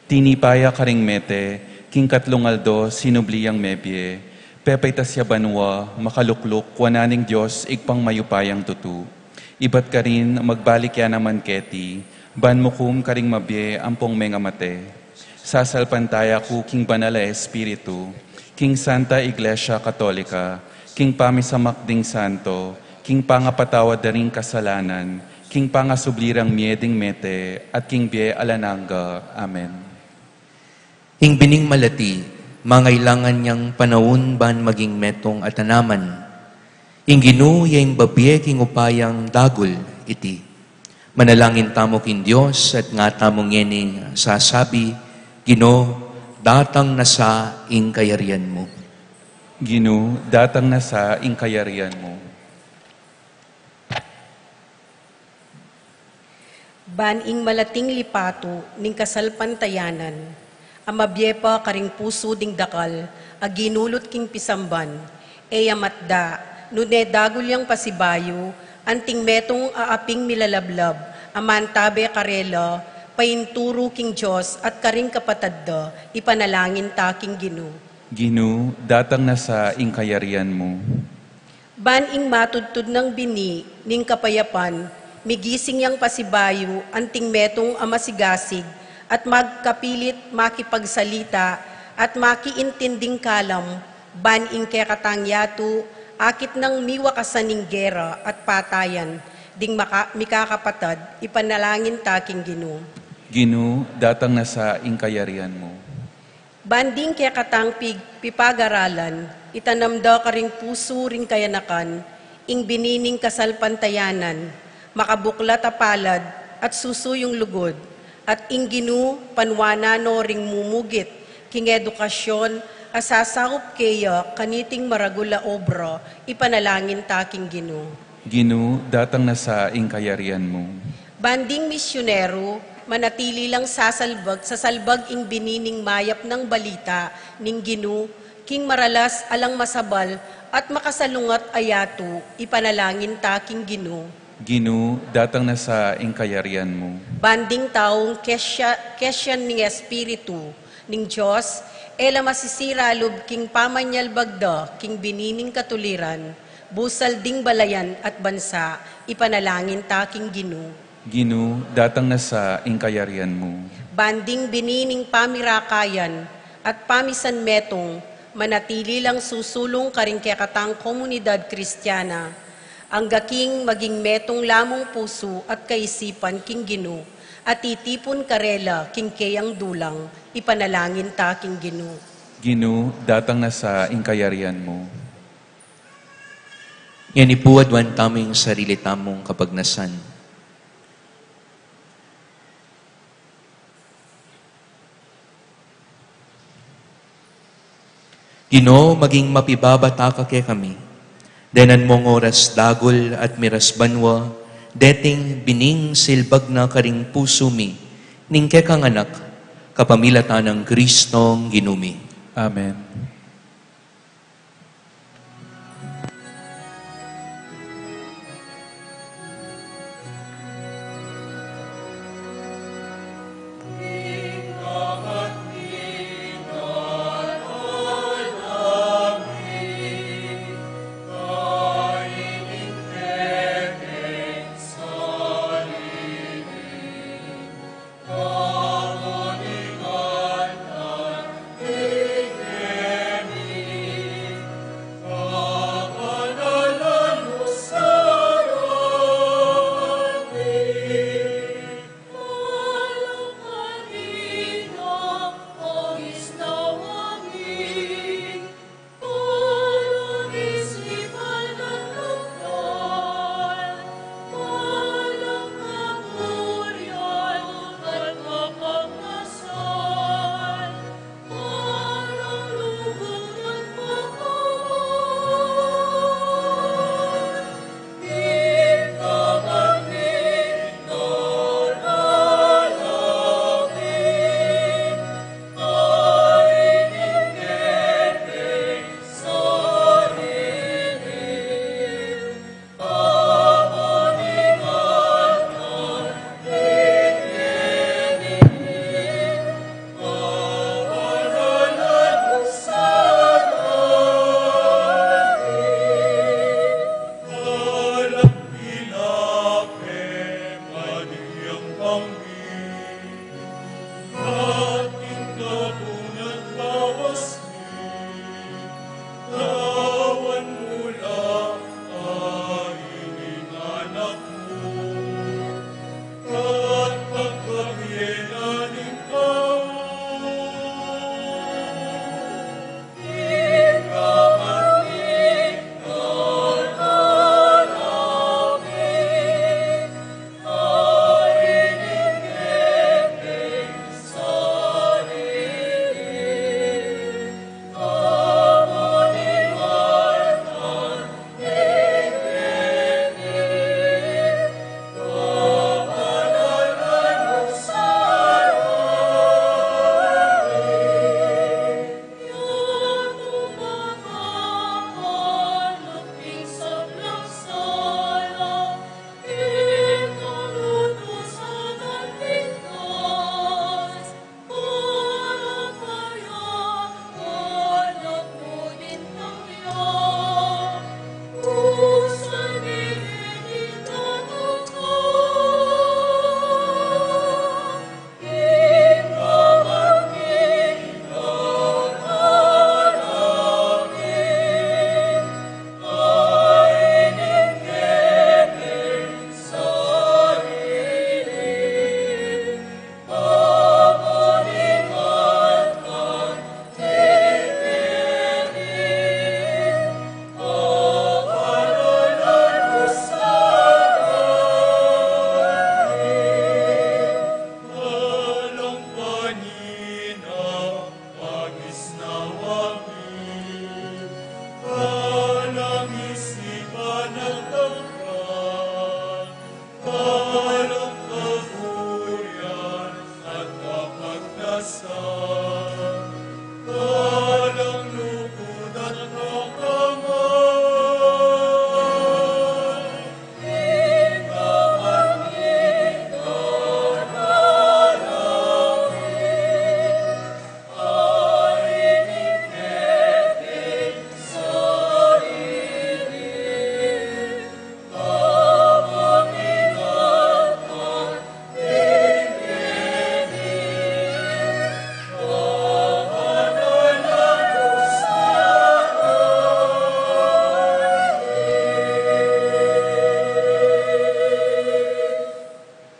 Tinipaya karing mete, king katlungaldo sinubliyang mebye, pepay tasya banwa, makalukluk, wananing Diyos, ikpang mayupayang tutu. Ibat ka rin, magbalik yan naman keti, ban mukum karing mabye, ampong mengamate. Sasalpantaya ku, king banala Espiritu, king Santa Iglesia Katolika, king pamisamakding santo, king pangapatawad na ring kasalanan, king pangasublirang mieding mete, at king bie alananga. Amen. Ing bining malati, mangailangan niyang panahon ban maging metong at tanaman. Ing ginu yung babye king upayang dagul iti. Manalangin tamo kin Diyos at nga tamong yening sasabi, Gino, datang na sa ing kayarian mo. Ginu, datang na sa ing kayarian mo. Ban ing malating lipato ning kasalpantayanan, amabyepa karing puso ding dakal, aginulot king pisamban, eyamatda, nune dagulyang pasibayo, anting metong aaping milalablab, amantabe karela, painturo king Diyos at karing kapatadda, ipanalangin taking Ginu. Ginu, datang na sa ing kayarian mo. Ban ing matudtud ng bini, ning kapayapan, migising yang pasibayo, anting metong amasigasig, at magkapilit makipagsalita at makiintinding kalam, ban ing kekatangyato, akit ng miwakasaning gera at patayan, ding mikakapatad, ipanalangin taking Ginu. Ginu, datang na sa ing kayarian mo. Banding kekatang pipagaralan, itanamda ka ring puso ring kayanakan, ing binining kasalpantayanan, makabuklat a palad at susuyong lugod, at ingginu panwanano ring mumugit, king edukasyon, asasakop kaya kaniting maragula obra, ipanalangin taking Ginu. Ginu, datang na sa ing kayarian mo. Banding misyonero, manatili lang sa salbag ing binining mayap ng balita, ning Ginu, king maralas alang masabal, at makasalungat ayato, ipanalangin taking Ginu. Ginu, datang na sa ing kayarian mo. Banding taong kesyan ning Espiritu, ning Diyos, ela masisira lub king pamanyal bagda, king binining katuliran, busal ding balayan at bansa, ipanalangin taking Ginu. Ginu, datang na sa ing kayarian mo. Banding binining pamirakayan at pamisan metong, manatili lang susulong karing kekatang komunidad Kristiyana, ang gaking maging metong lamong puso at kaisipan king Ginu, at itipon karela king kayang dulang, ipanalangin taking Ginu. Ginu, datang na sa ing kayarian mo. Yan ipuadwan taming sarili tamong kapagnasan. Gino, maging mapibabata ka kay kami. Denan mong oras dagol at miras banwa, deting bining silbag na karing puso mi, ning kekang anak, kapamilatan ng Kristong ginumi. Amen. Harmonica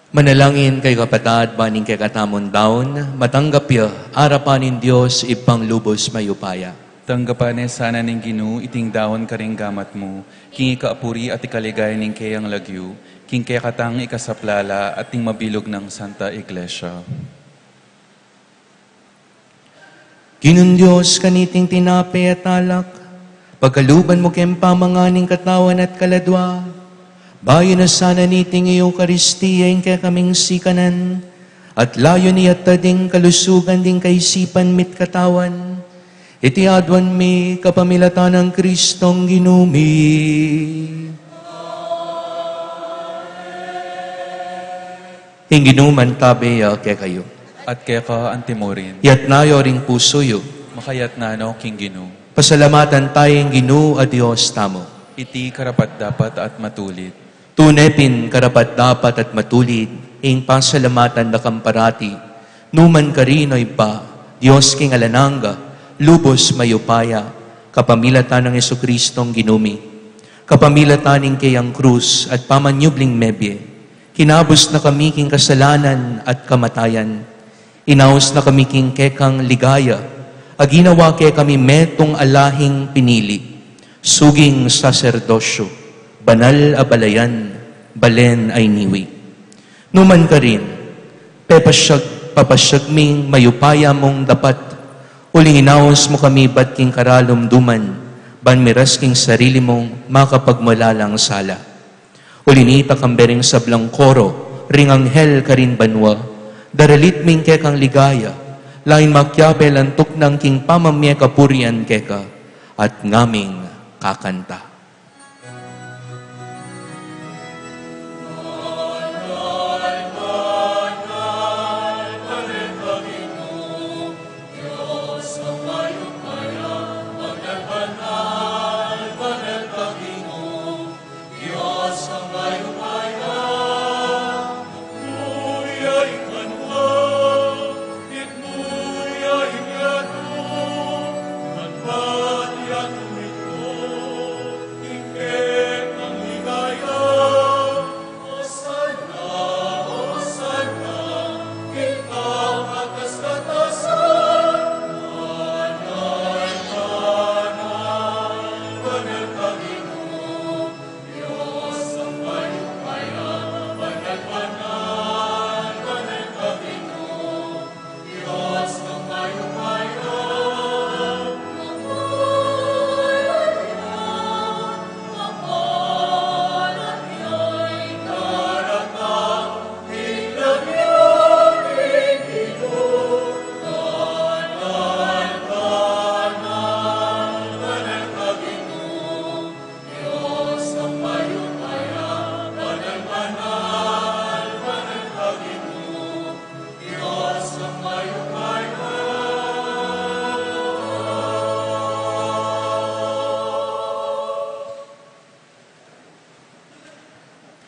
Manalangin kay kapatad, baning kay katamon daon, matanggap ya, arapanin Diyos, ipang lubos mayupaya. Tanggapan sana ning Ginoo iting dawon karing gamat mo, king ikaapuri at ikaligay ning kayang lagyu, king kaya katang ikasaplala at ting mabilog ng Santa Iglesia. Ginun Diyos, kaniting tinape at alak, pagkaluban mo kem pamanganing katawan at kaladwa, bayo na sana niting Eucharistia yung kaya kaming sikanan, at layo niya tading kalusugan ding kaisipan mit katawan, iti adwan mi kapamilatan ng Kristong ginumi. Hinginuman tabi kaya kayo. At kaya ka antimorin, Yat nayo ring puso yo. makayat na no king Ginoo. Pasalamatan tayong Ginoo a Diyos tamo. Iti karapat dapat at matulit. Tunepin karapat dapat at matulid, ing pasalamatan na kamparati, numan karinoy pa, Diyos king alananga, lubos mayupaya, kapamilatan ng Jesukristong ginumi, kapamilatan ng kayang krus at pamanyubling mebye, kinabos na kami king kasalanan at kamatayan, inaos na kami king kekang ligaya, aginawa kay kami metong alahing pinili, suging saserdosyo, banal a balayan, balen ay niwi. Numan ka rin, papasyag ming mayupaya mong dapat, uling inaos mo kami ba't king karalom duman, ban miras king sarili mong makapagmulalang sala. Ulinita kang bering sablang koro, ring anghel ka rin banwa, daralit ming kekang ligaya, lain makyapel antok ng king pamamye kapurian keka, at ngaming kakanta.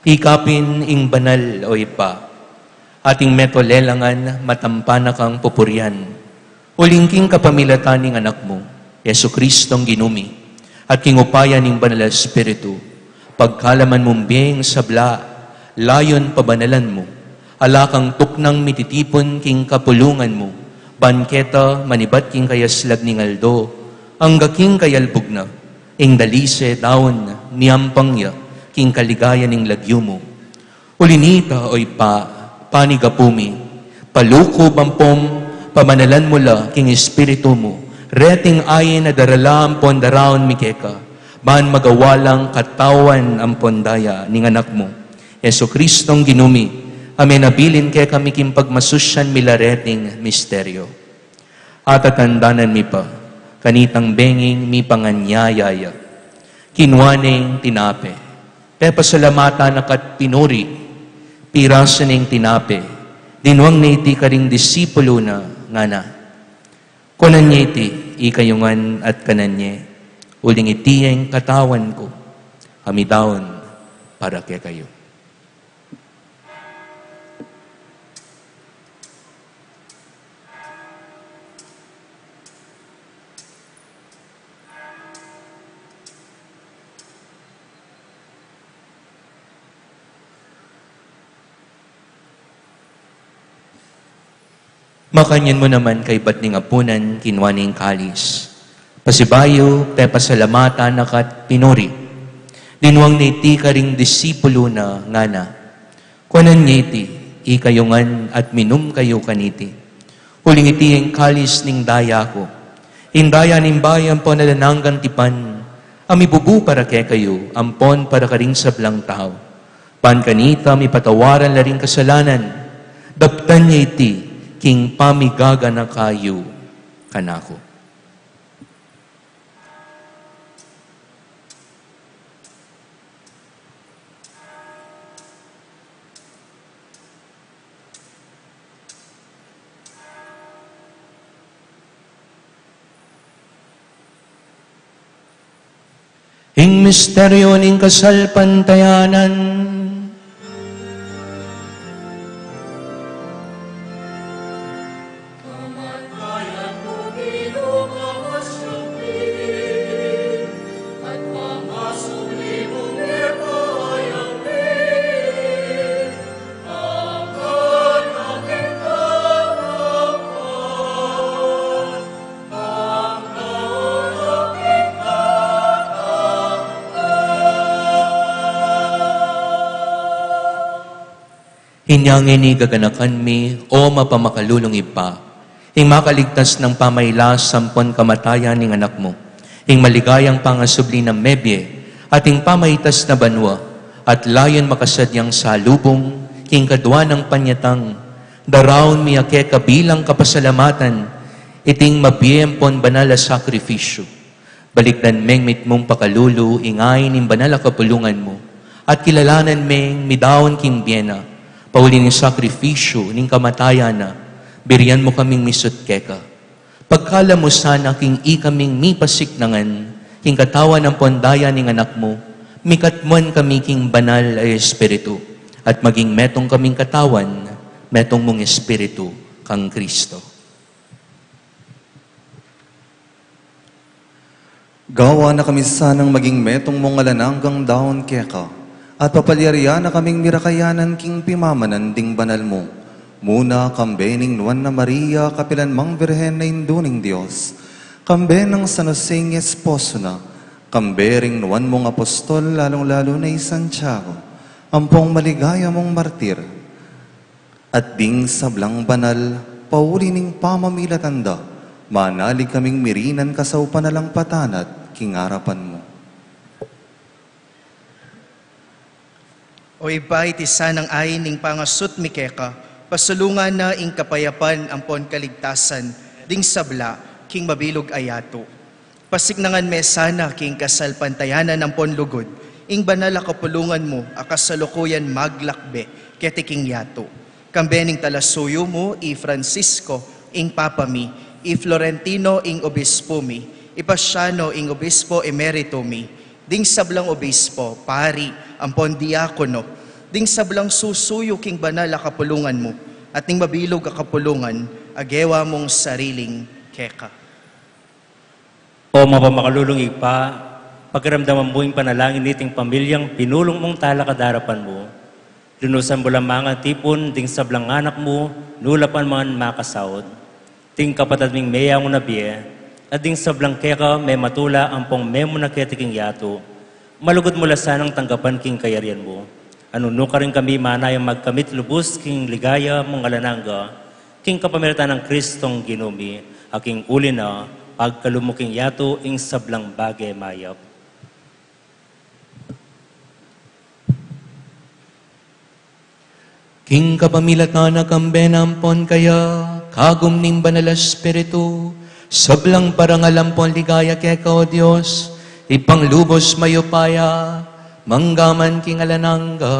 Ikapin ing banal o ipa, ating metolelangan matampana kang pupurian, ulingking kapamilatan ng anak mo, Yesu Kristong ginumi, at kingupayan ng banal Espiritu, pagkalaman mong biyeng sabla, layon pabanalan mo, alakang tuknang mititipon king kapulungan mo, banketa manibat king kayaslag ning aldo, ang gaking kayalbog na, ing dalise daon niyampangya, king kaligaya ning lagyo mo. Ulinita oy panigapumi, paluko bampom, pamanalan mo la king espiritu mo, reting ayin na darala ang pondaraon mikeka, ban magawalang katawan ang pondaya ning anak mo. Yesu Kristong ginumi, amen abilin kay kami king pagmasusyan milareting misteryo. At atandanan mi pa, kanitang benging mi panganyayaya, kinwaning tinape, pasalamatan nakat pinuri, pirasan ng tinape, dinwang na iti karing disipulo na nga na. Kunan niya iti, ikayungan at kanan niya, uling iti ang katawan ko, hamidaon para kay kayo. Makanyan mo naman kay batning apunan, kinwaning kalis. Pasibayo, te pasalamatan nakat pinori. Dinwang niti ka ring disipulo na ngana. Kuanan ngiti, ikayungan at minum kayo kaniti. Huling iti ang kalis ning daya ko. Indaya ning bayan po nalananggang tipan. Amibubu para kay kayo, ampon para karing sablang tao. Pan kanita, mi patawaran la ring kasalanan. Daptan niya iti, king pamigaga na kayo kanako. Ing misteryo ning kasalpantayanan, Kamatayan mo ginukamasyupi, at pamasuli mong ipayangin, ang kanaking kanapan, ang kanaking Hinyangin ni gaganakan mi o mapamakalulong ipa. Hing makaligtas ng pamaylas sampon kamatayan ning anak mo. Hing maligayang pangasubli ng mebye at hing pamaitas na banwa at layon makasadyang salubong hing kadwa ng panyatang. Daraon mi ake kabilang kapasalamatan iting mabiyempon banala sakrifisyo. Balikdan meng mitmong pakalulu ingay ning banala kapulungan mo at kilalanan meng midaon king biena. Pauli ng sakrifisyo, ning kamatayan na, biriyan mo kaming misut keka. Pagkala mo sana king ikaming mipasiknangan, king katawan ng pondaya ning anak mo, mikatmuan kami king banal ay espiritu, at maging metong kaming katawan, metong mong espiritu, kang Kristo. Gawa na kami sanang maging metong mong alananggang daon keka, at papalyariya na kaming mirakayanan king pimamanan ding banal mo. Muna kambening Nuan na Maria, kapilan mang birhen na induning Diyos. Kambe ng San Joseng esposo na, kambe ring Nuan mong apostol, lalong-lalo na Santiago, ampong maligaya mong martir. At ding sablang banal, pauli ning pamamilatanda, manalig kaming mirinan kasaw panalang patanat, king harapan mo. O iba iti sanang ayin ning pangasut mikeka, pasulungan na ing kapayapan ampon kaligtasan, ding sabla, king mabilog ayato. Pasiknangan me sana king kasalpantayanan ampon lugod, ing banala kapulungan mo, akasalukuyan maglakbe, keti king yato. Kambening talasuyo mo, i Francisco, ing papami, i Florentino, ing obispo mi, i Pasiano, ing obispo emerito mi, ding sablang obispo, pari, ampon diakono, ding sablang susuyo king banal a kapulungan mo, at ning mabilog a kapulungan, agewa mong sariling keka. O mapamakalulong ipa, pagramdaman mo yung panalangin niting pamilyang pinulong mong talakadarapan mo, lunusan mo lamang ang tipon, ding sablang anak mo, nulapan mga makasaod, ting kapatad ming meya mo nabiye, at ding sablang keka may matula ang pong memo na ketiking yato, malugod mula sanang tanggapan king kayarian mo. Anuno ka rin kami manayang magkamit lubos king ligaya mong alananga, king kapamiritan ng Kristong ginumi, aking uli na pagkalumuking yato ing sablang bagay mayap. King kapamilatan na kambenampon kaya, kagum ning banal espiritu, sablang parangalampon ligaya keka o Diyos, ipanglubos mayupaya, manggaman king alananga.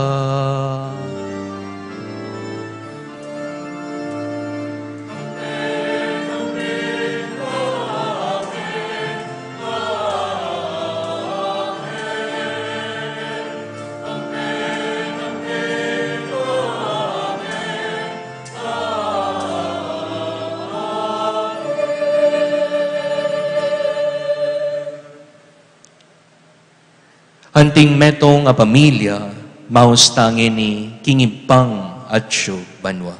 Anting metong a pamilya, maustangin ni Kingipang at Banwa.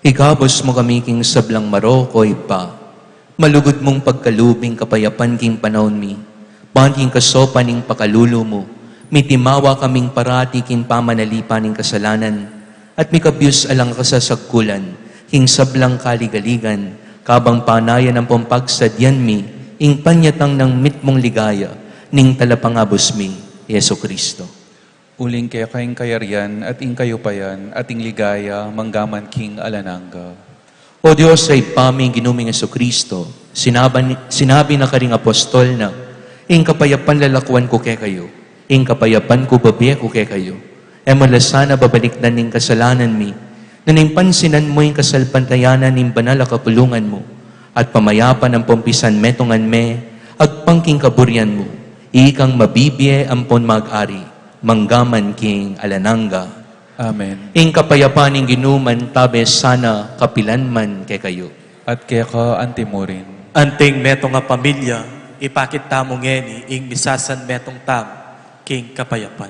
Igabos mo kami king sablang marokoy pa. Malugod mong pagkalubing kapayapan king panahon mi. Panking kasopan ning pakalulo mo. Mitimawa kaming parati king pamanalipan ning kasalanan. At mikabyus alang kasasagkulan. King sablang kaligaligan. Kabang panayan ang pampagsadyan mi. Ing panyatang ng mitmong ligaya. Ning talapangabos mi. Yeso Kristo. Uling kaya kayong kayarian at ing kayo payan at ing ligaya manggaman king alananga. O Diyos ay paming ginuming Yeso Kristo, sinabi na karing apostol na, ing kapayapan lalakwan ko kay kayo, ing kapayapan ko babiya ko kay kayo, e malasana babalikdan ning kasalanan mi, naning pansinan mo ing kasalpantayanan ning banal a kapulungan mo, at pamayapan ang pompisan metongan me, agpangking kaburyan mo, ikang mabibiye ampon mag-ari, manggaman king alananga. Amen. Ing kapayapaan ing ginuman tabe sana kapilan man kay kayo. At kaya ka antimorin. Anting metong nga pamilya, ipakit tamo ngeni, ing misasan metong tam, king kapayapan.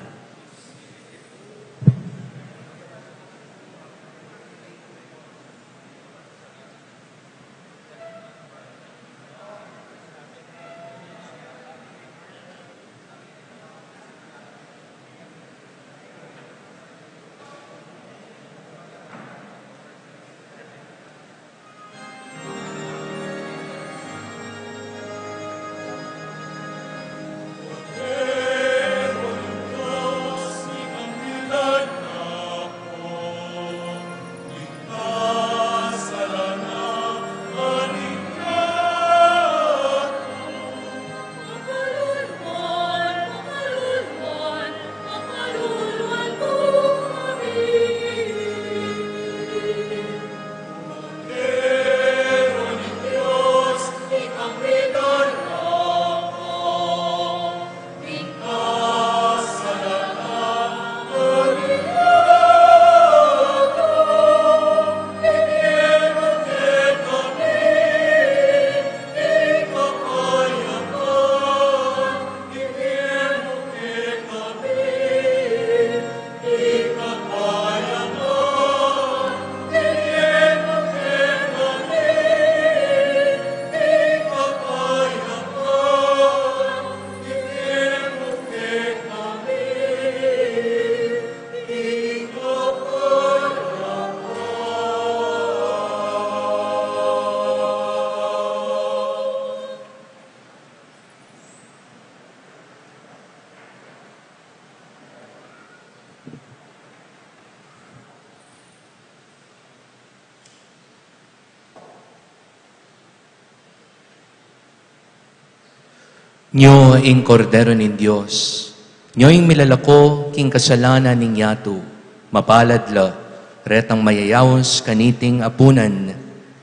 Nyo ing kordero nin Diyos, nyo ing milalako king kasalanan ning yato, mapalad la, retang mayayawos kaniting apunan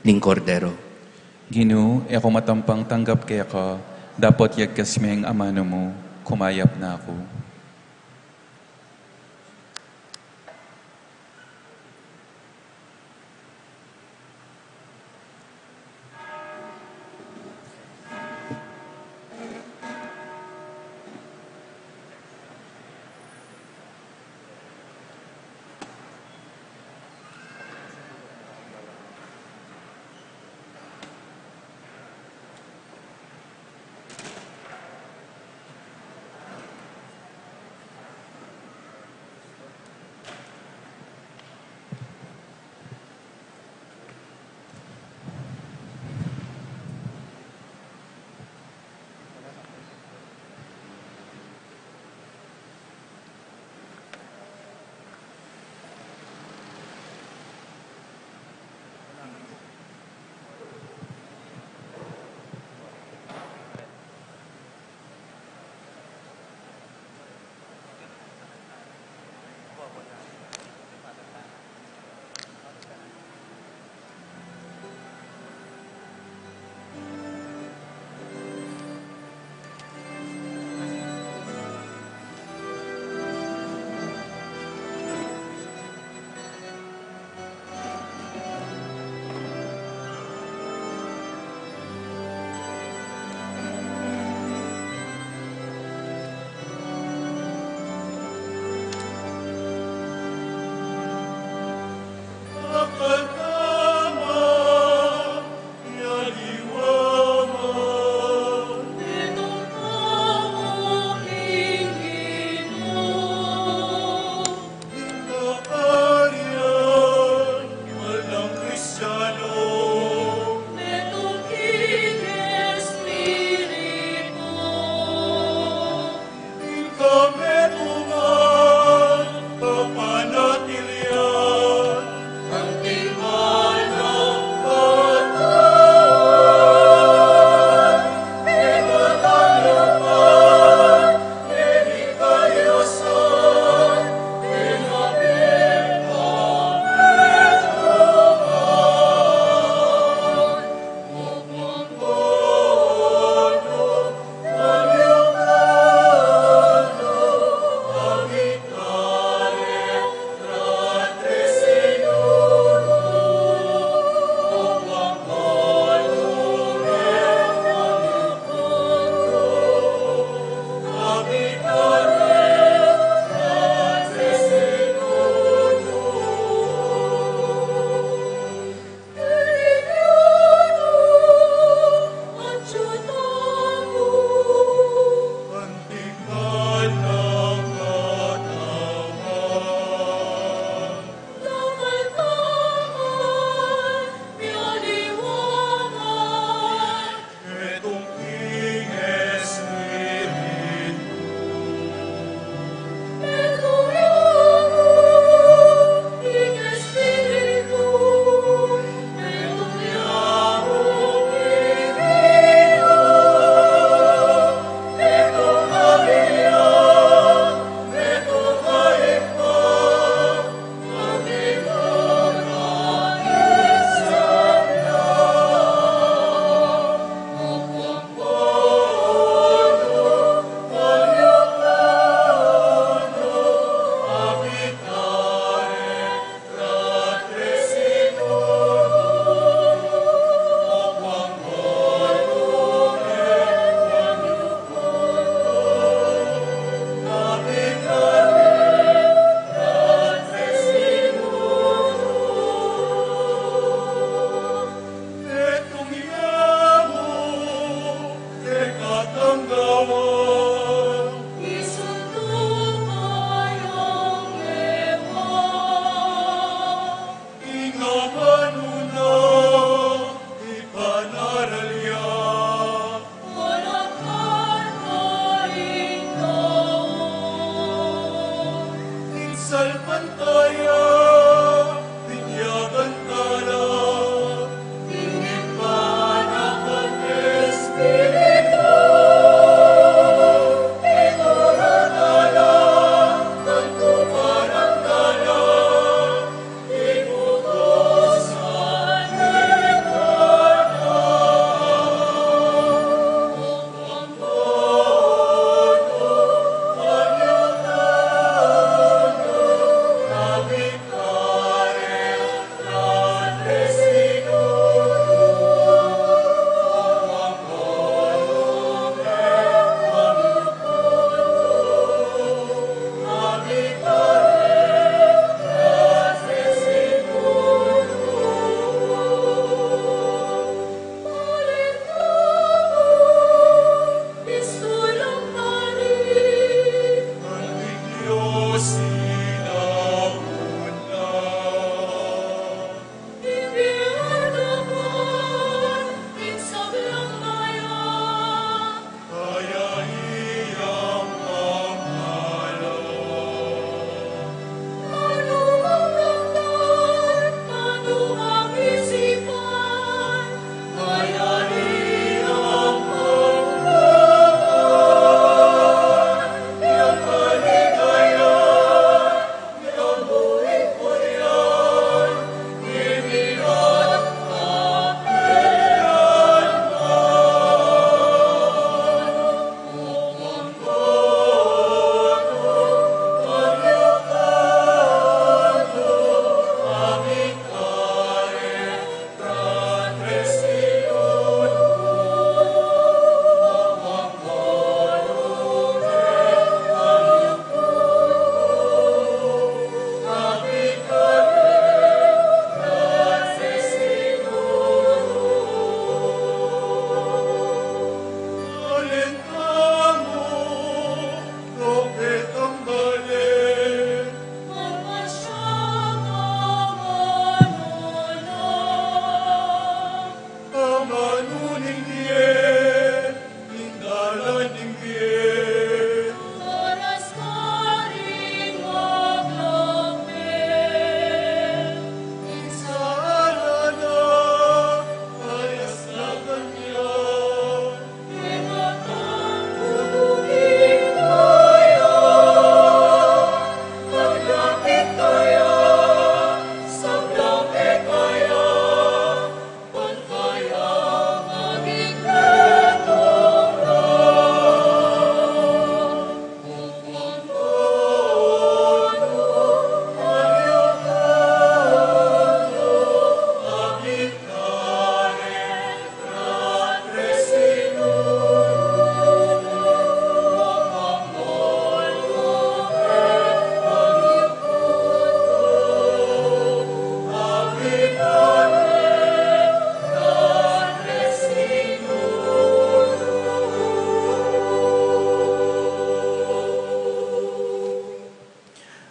ning kordero. Ginu, ako matampang tanggap kaya ka, dapat yagkas ming amano mo, kumayap na ako.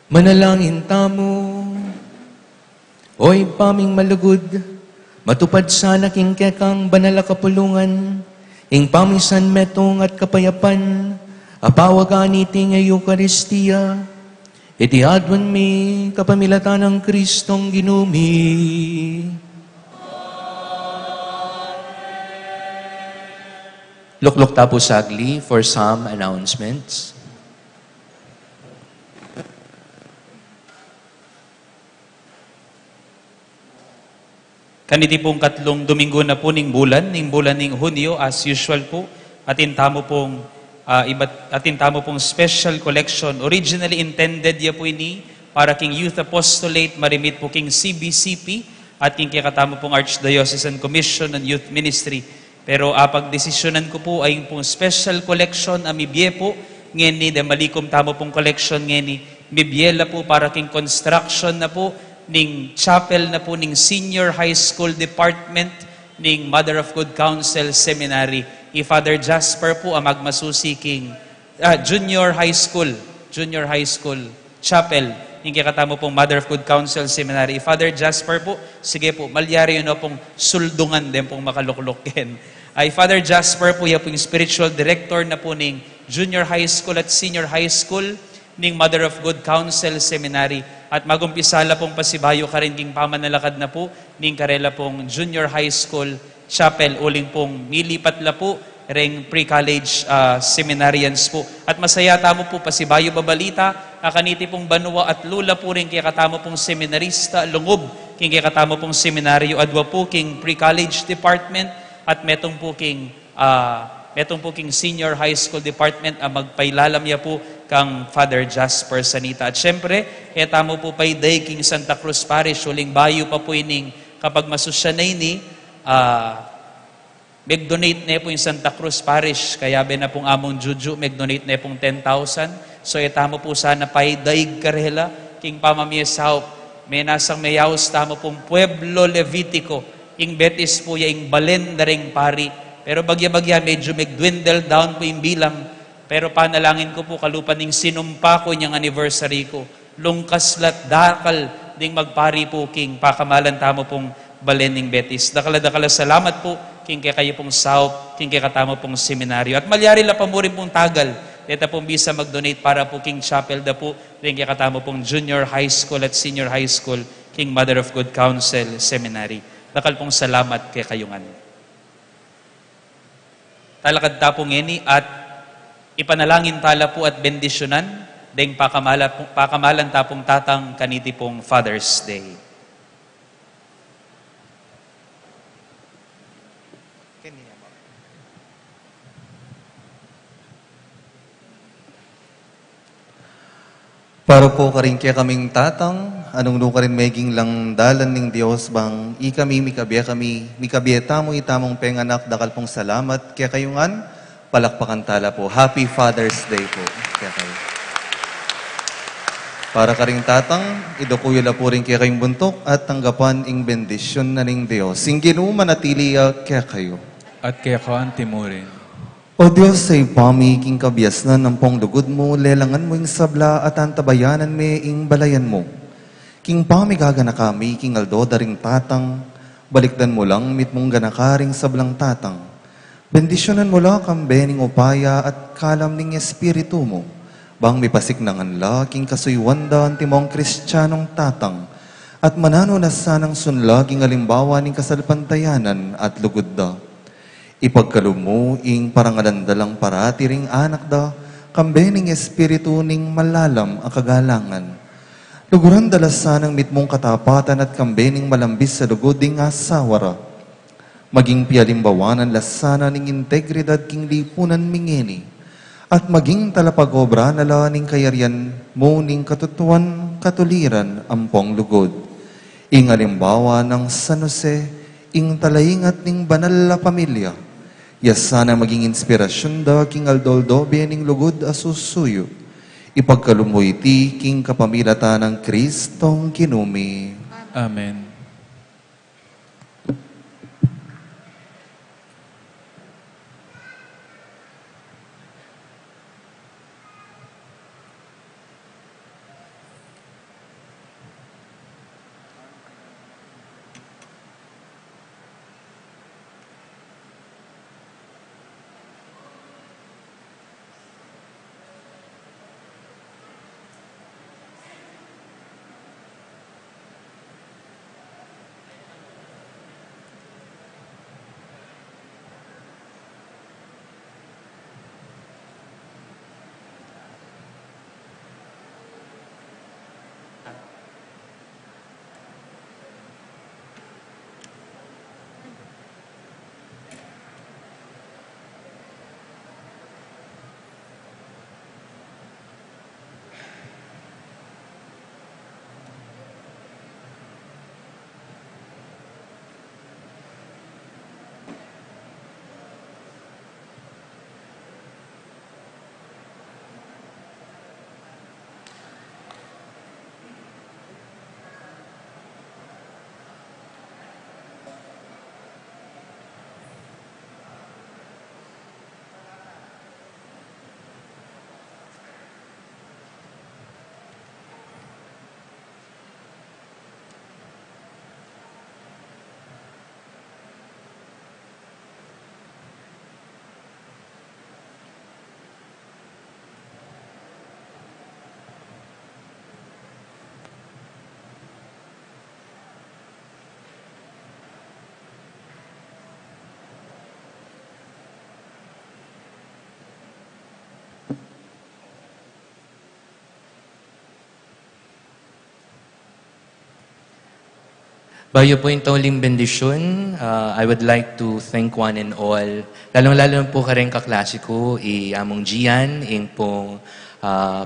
Manalangin tamo, oy paming malugod, matupad sana king kekang banala kapulungan, ing pamisan metong at kapayapan, apawagan iting ay Eucharistia, iti adwan mi kapamilatan ng Kristong ginumi. Luklok tapo sagli for some announcements. Kaniti pong katlong Domingo na po ning bulan ning Hunyo, as usual po, atin tamo pong special collection. Originally intended ya po ini para king Youth Apostolate, marimit po king CBCP, at king kikatamo pong Archdiocesan Commission on Youth Ministry. Pero pagdesisyonan ko po ay pong special collection amibye po, ngeni de malikom tamo pong collection ngeni, mibyela po para king construction na po, ning chapel na po ning Senior High School Department ning Mother of Good Counsel Seminary. Father Jasper po ang magmasusi king Junior High School Chapel ning kakatamo pong Mother of Good Counsel Seminary. Father Jasper po, sige po, malyari yun pong suldungan din pong makaluklukin. Ay Father Jasper po, yung spiritual director na po ning Junior High School at Senior High School ning Mother of Good Counsel Seminary. At magumpisala pong pasibayo ka rin king pamanalakad na po ning karela pong Junior High School Chapel, uling pong milipat la po ring pre-college seminarians po. At masaya tamo po pasibayo babalita, kaniti pong banwa at lula po rin kaya katamo pong seminarista lungob, king kaya katamo pong seminaryo adwa po king pre-college department, at metong po king Senior High School Department ang magpailalam niya po kang Father Jasper Sanita. At syempre, kaya tamo po pa'y day king Santa Cruz Parish, uling bayo pa po ining kapag masusyanay ni, mag-donate na po yung Santa Cruz Parish, kaya na pong among Juju, mag-donate na pong 10,000. So itamo po sana pa'y daig karela, king pamamiyasaw, may nasang mayaws tamo pong Pueblo Levitico, ing betis po yung balen na ring pari. Pero bagya-bagya, medyo mag-dwindle down po yung bilang. Pero panalangin ko po kalupan ning sinumpa ko niyang anniversary ko. Lungkaslat dakal ding magpari po king pakamalan tamo pong balening betis. Dakala salamat po king kay kayo pong saup, king kay katamo pong seminaryo. At malyari la pa mo rin pong tagal. Deta pong bisa mag-donate para po king chapel da po, king kay katamo pong Junior High School at Senior High School, king Mother of Good Counsel Seminary. Dakal pong salamat kay kayungan. Talakad tapong ngeni at ipanalangin tala po at bendisyonan deng pakamalan tapong tatang kaniti pong Father's Day. Para po ka rin kaya kaming tatang, anong ka rin meging lang dalan ng Diyos bang ikami mikabye tamo itamong penganak dakal pong salamat kaya kayungan, palakpakan tala po. Happy Father's Day po. Kaya kayo. Para ka rin tatang, idukuyala po rin kaya kayong buntok at tanggapan ing bendisyon na ng Diyos. Singgin manatili kaya kayo. At kaya ka antimurin. O Diyos, sa ipami king kabias na ng pong lugod mo, lelangan mo ing sabla at antabayanan me ing balayan mo. King pami gagana kami, king aldo daring tatang, balikdan mo lang mit mong ganakaring sablang tatang. Bendisyonan mo lang kang bening upaya at kalam ning espiritu mo. Bang mipasik nangan la, king kasuyuanda ang timong kristyanong tatang, at manano na sanang sunlaging alimbawa ning kasalpantayanan at lugod da. Ipagkalom mo ing parangalandalang parati ring anak da, kambening espiritu ning malalam ang kagalangan. Luguran dalasan ang mitmong katapatan at kambening malambis sa lugod ding asawara. Maging pialimbawanan lasana ning integridad king lipunan mingeni, at maging talapagobra nala ning kayarian mo ning katutuan katuliran ampong lugod. Ing alimbawa ng San Jose, ing talaingat ning banal na pamilya, yes, sana maging inspirasyon da king aldoldo bening lugod asusuyo. Ipagkalumoy ti king kapamilata ng Kristong kinumi. Amen. Bayo po yung tauling bendisyon, I would like to thank one and all. Lalong-lalo po kareng kaklasiko, among Gian, yung pong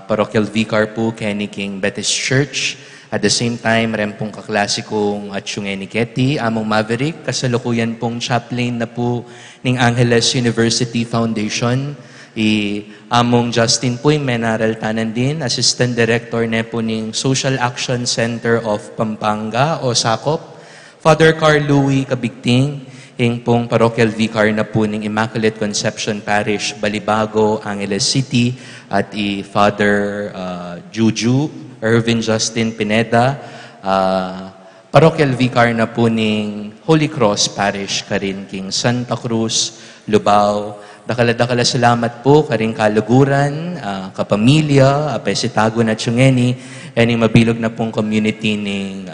parochial vicar po, Kenny King Baptist Church. At the same time, rin pong kaklasikong at yung Eniketi, among Maverick, kasalukuyan pong chaplain na po ng Angeles University Foundation. Among Justin po yung menaral tanan din, Assistant Director na po ng Social Action Center of Pampanga o SACOP. Father Carl Louie Kabigting, yung pong parochial vicar na po ng Immaculate Conception Parish, Balibago, Angeles City, at Father Juju, Irvin Justin Pineda, parochial vicar na po ng Holy Cross Parish, karin king Santa Cruz, Lubao. Dakala salamat po karing kaluguran, kapamilya, apesitago na tiyungeni, and mabilog na pong community ng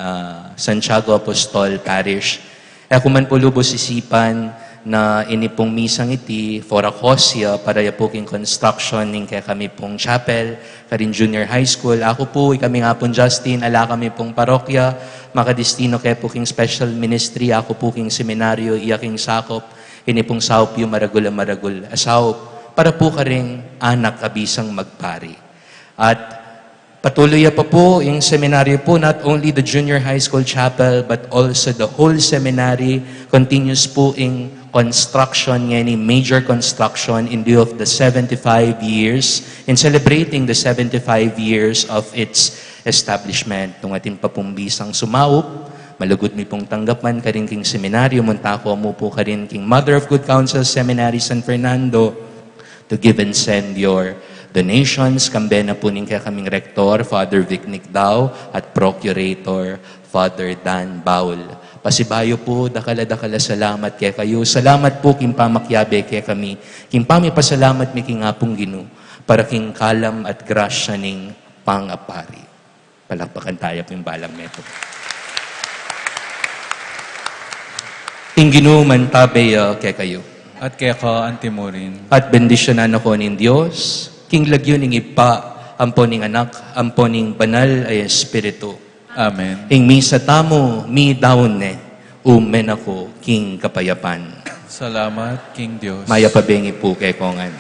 Santiago Apostol Parish. Ako man po lubos isipan na ini pong misang iti for a cosya para ya po king construction ng kaya kami pong chapel, karin junior high school. Ako po, kami nga pong Justin, ala kami pong parokya, makadistino kaya po king special ministry, ako po king seminaryo, iya king sakop, ini pong saup yung maragul asaup, para po ka rin anak kabisang magpari. At patuloy pa po yung seminaryo po, not only the junior high school chapel, but also the whole seminary continues po in construction, any major construction in view of the 75 years, in celebrating the 75 years of its establishment. Itong ating papumbisang sumaup, malugod mi pong tanggapan karin king seminaryo, muntako mo po karin king Mother of Good Counsel Seminary San Fernando to give and send your donations. Kambe na po ning kaya kaming Rektor, Father Vic Nicdao, at Procurator, Father Dan Baul. Pasibayo po, dakala salamat kaya kayo. Salamat po king pamakyabe kaya kami. King pasalamat mi king apong Ginu para king kalam at grasya ning pangapari. Palakpakan tayo po yung balang meto. King Ginu mantabe kaya kayo. At kaya ka antimurin. At bendisyonan ako ning Diyos, king lagyo ning ipa, ampo ning anak, ampo ning banal ay espiritu. Amen. Ing misa tamo, mi daon umen ako, king kapayapan. Salamat, King Diyos. Maya pabengi po kay kongan.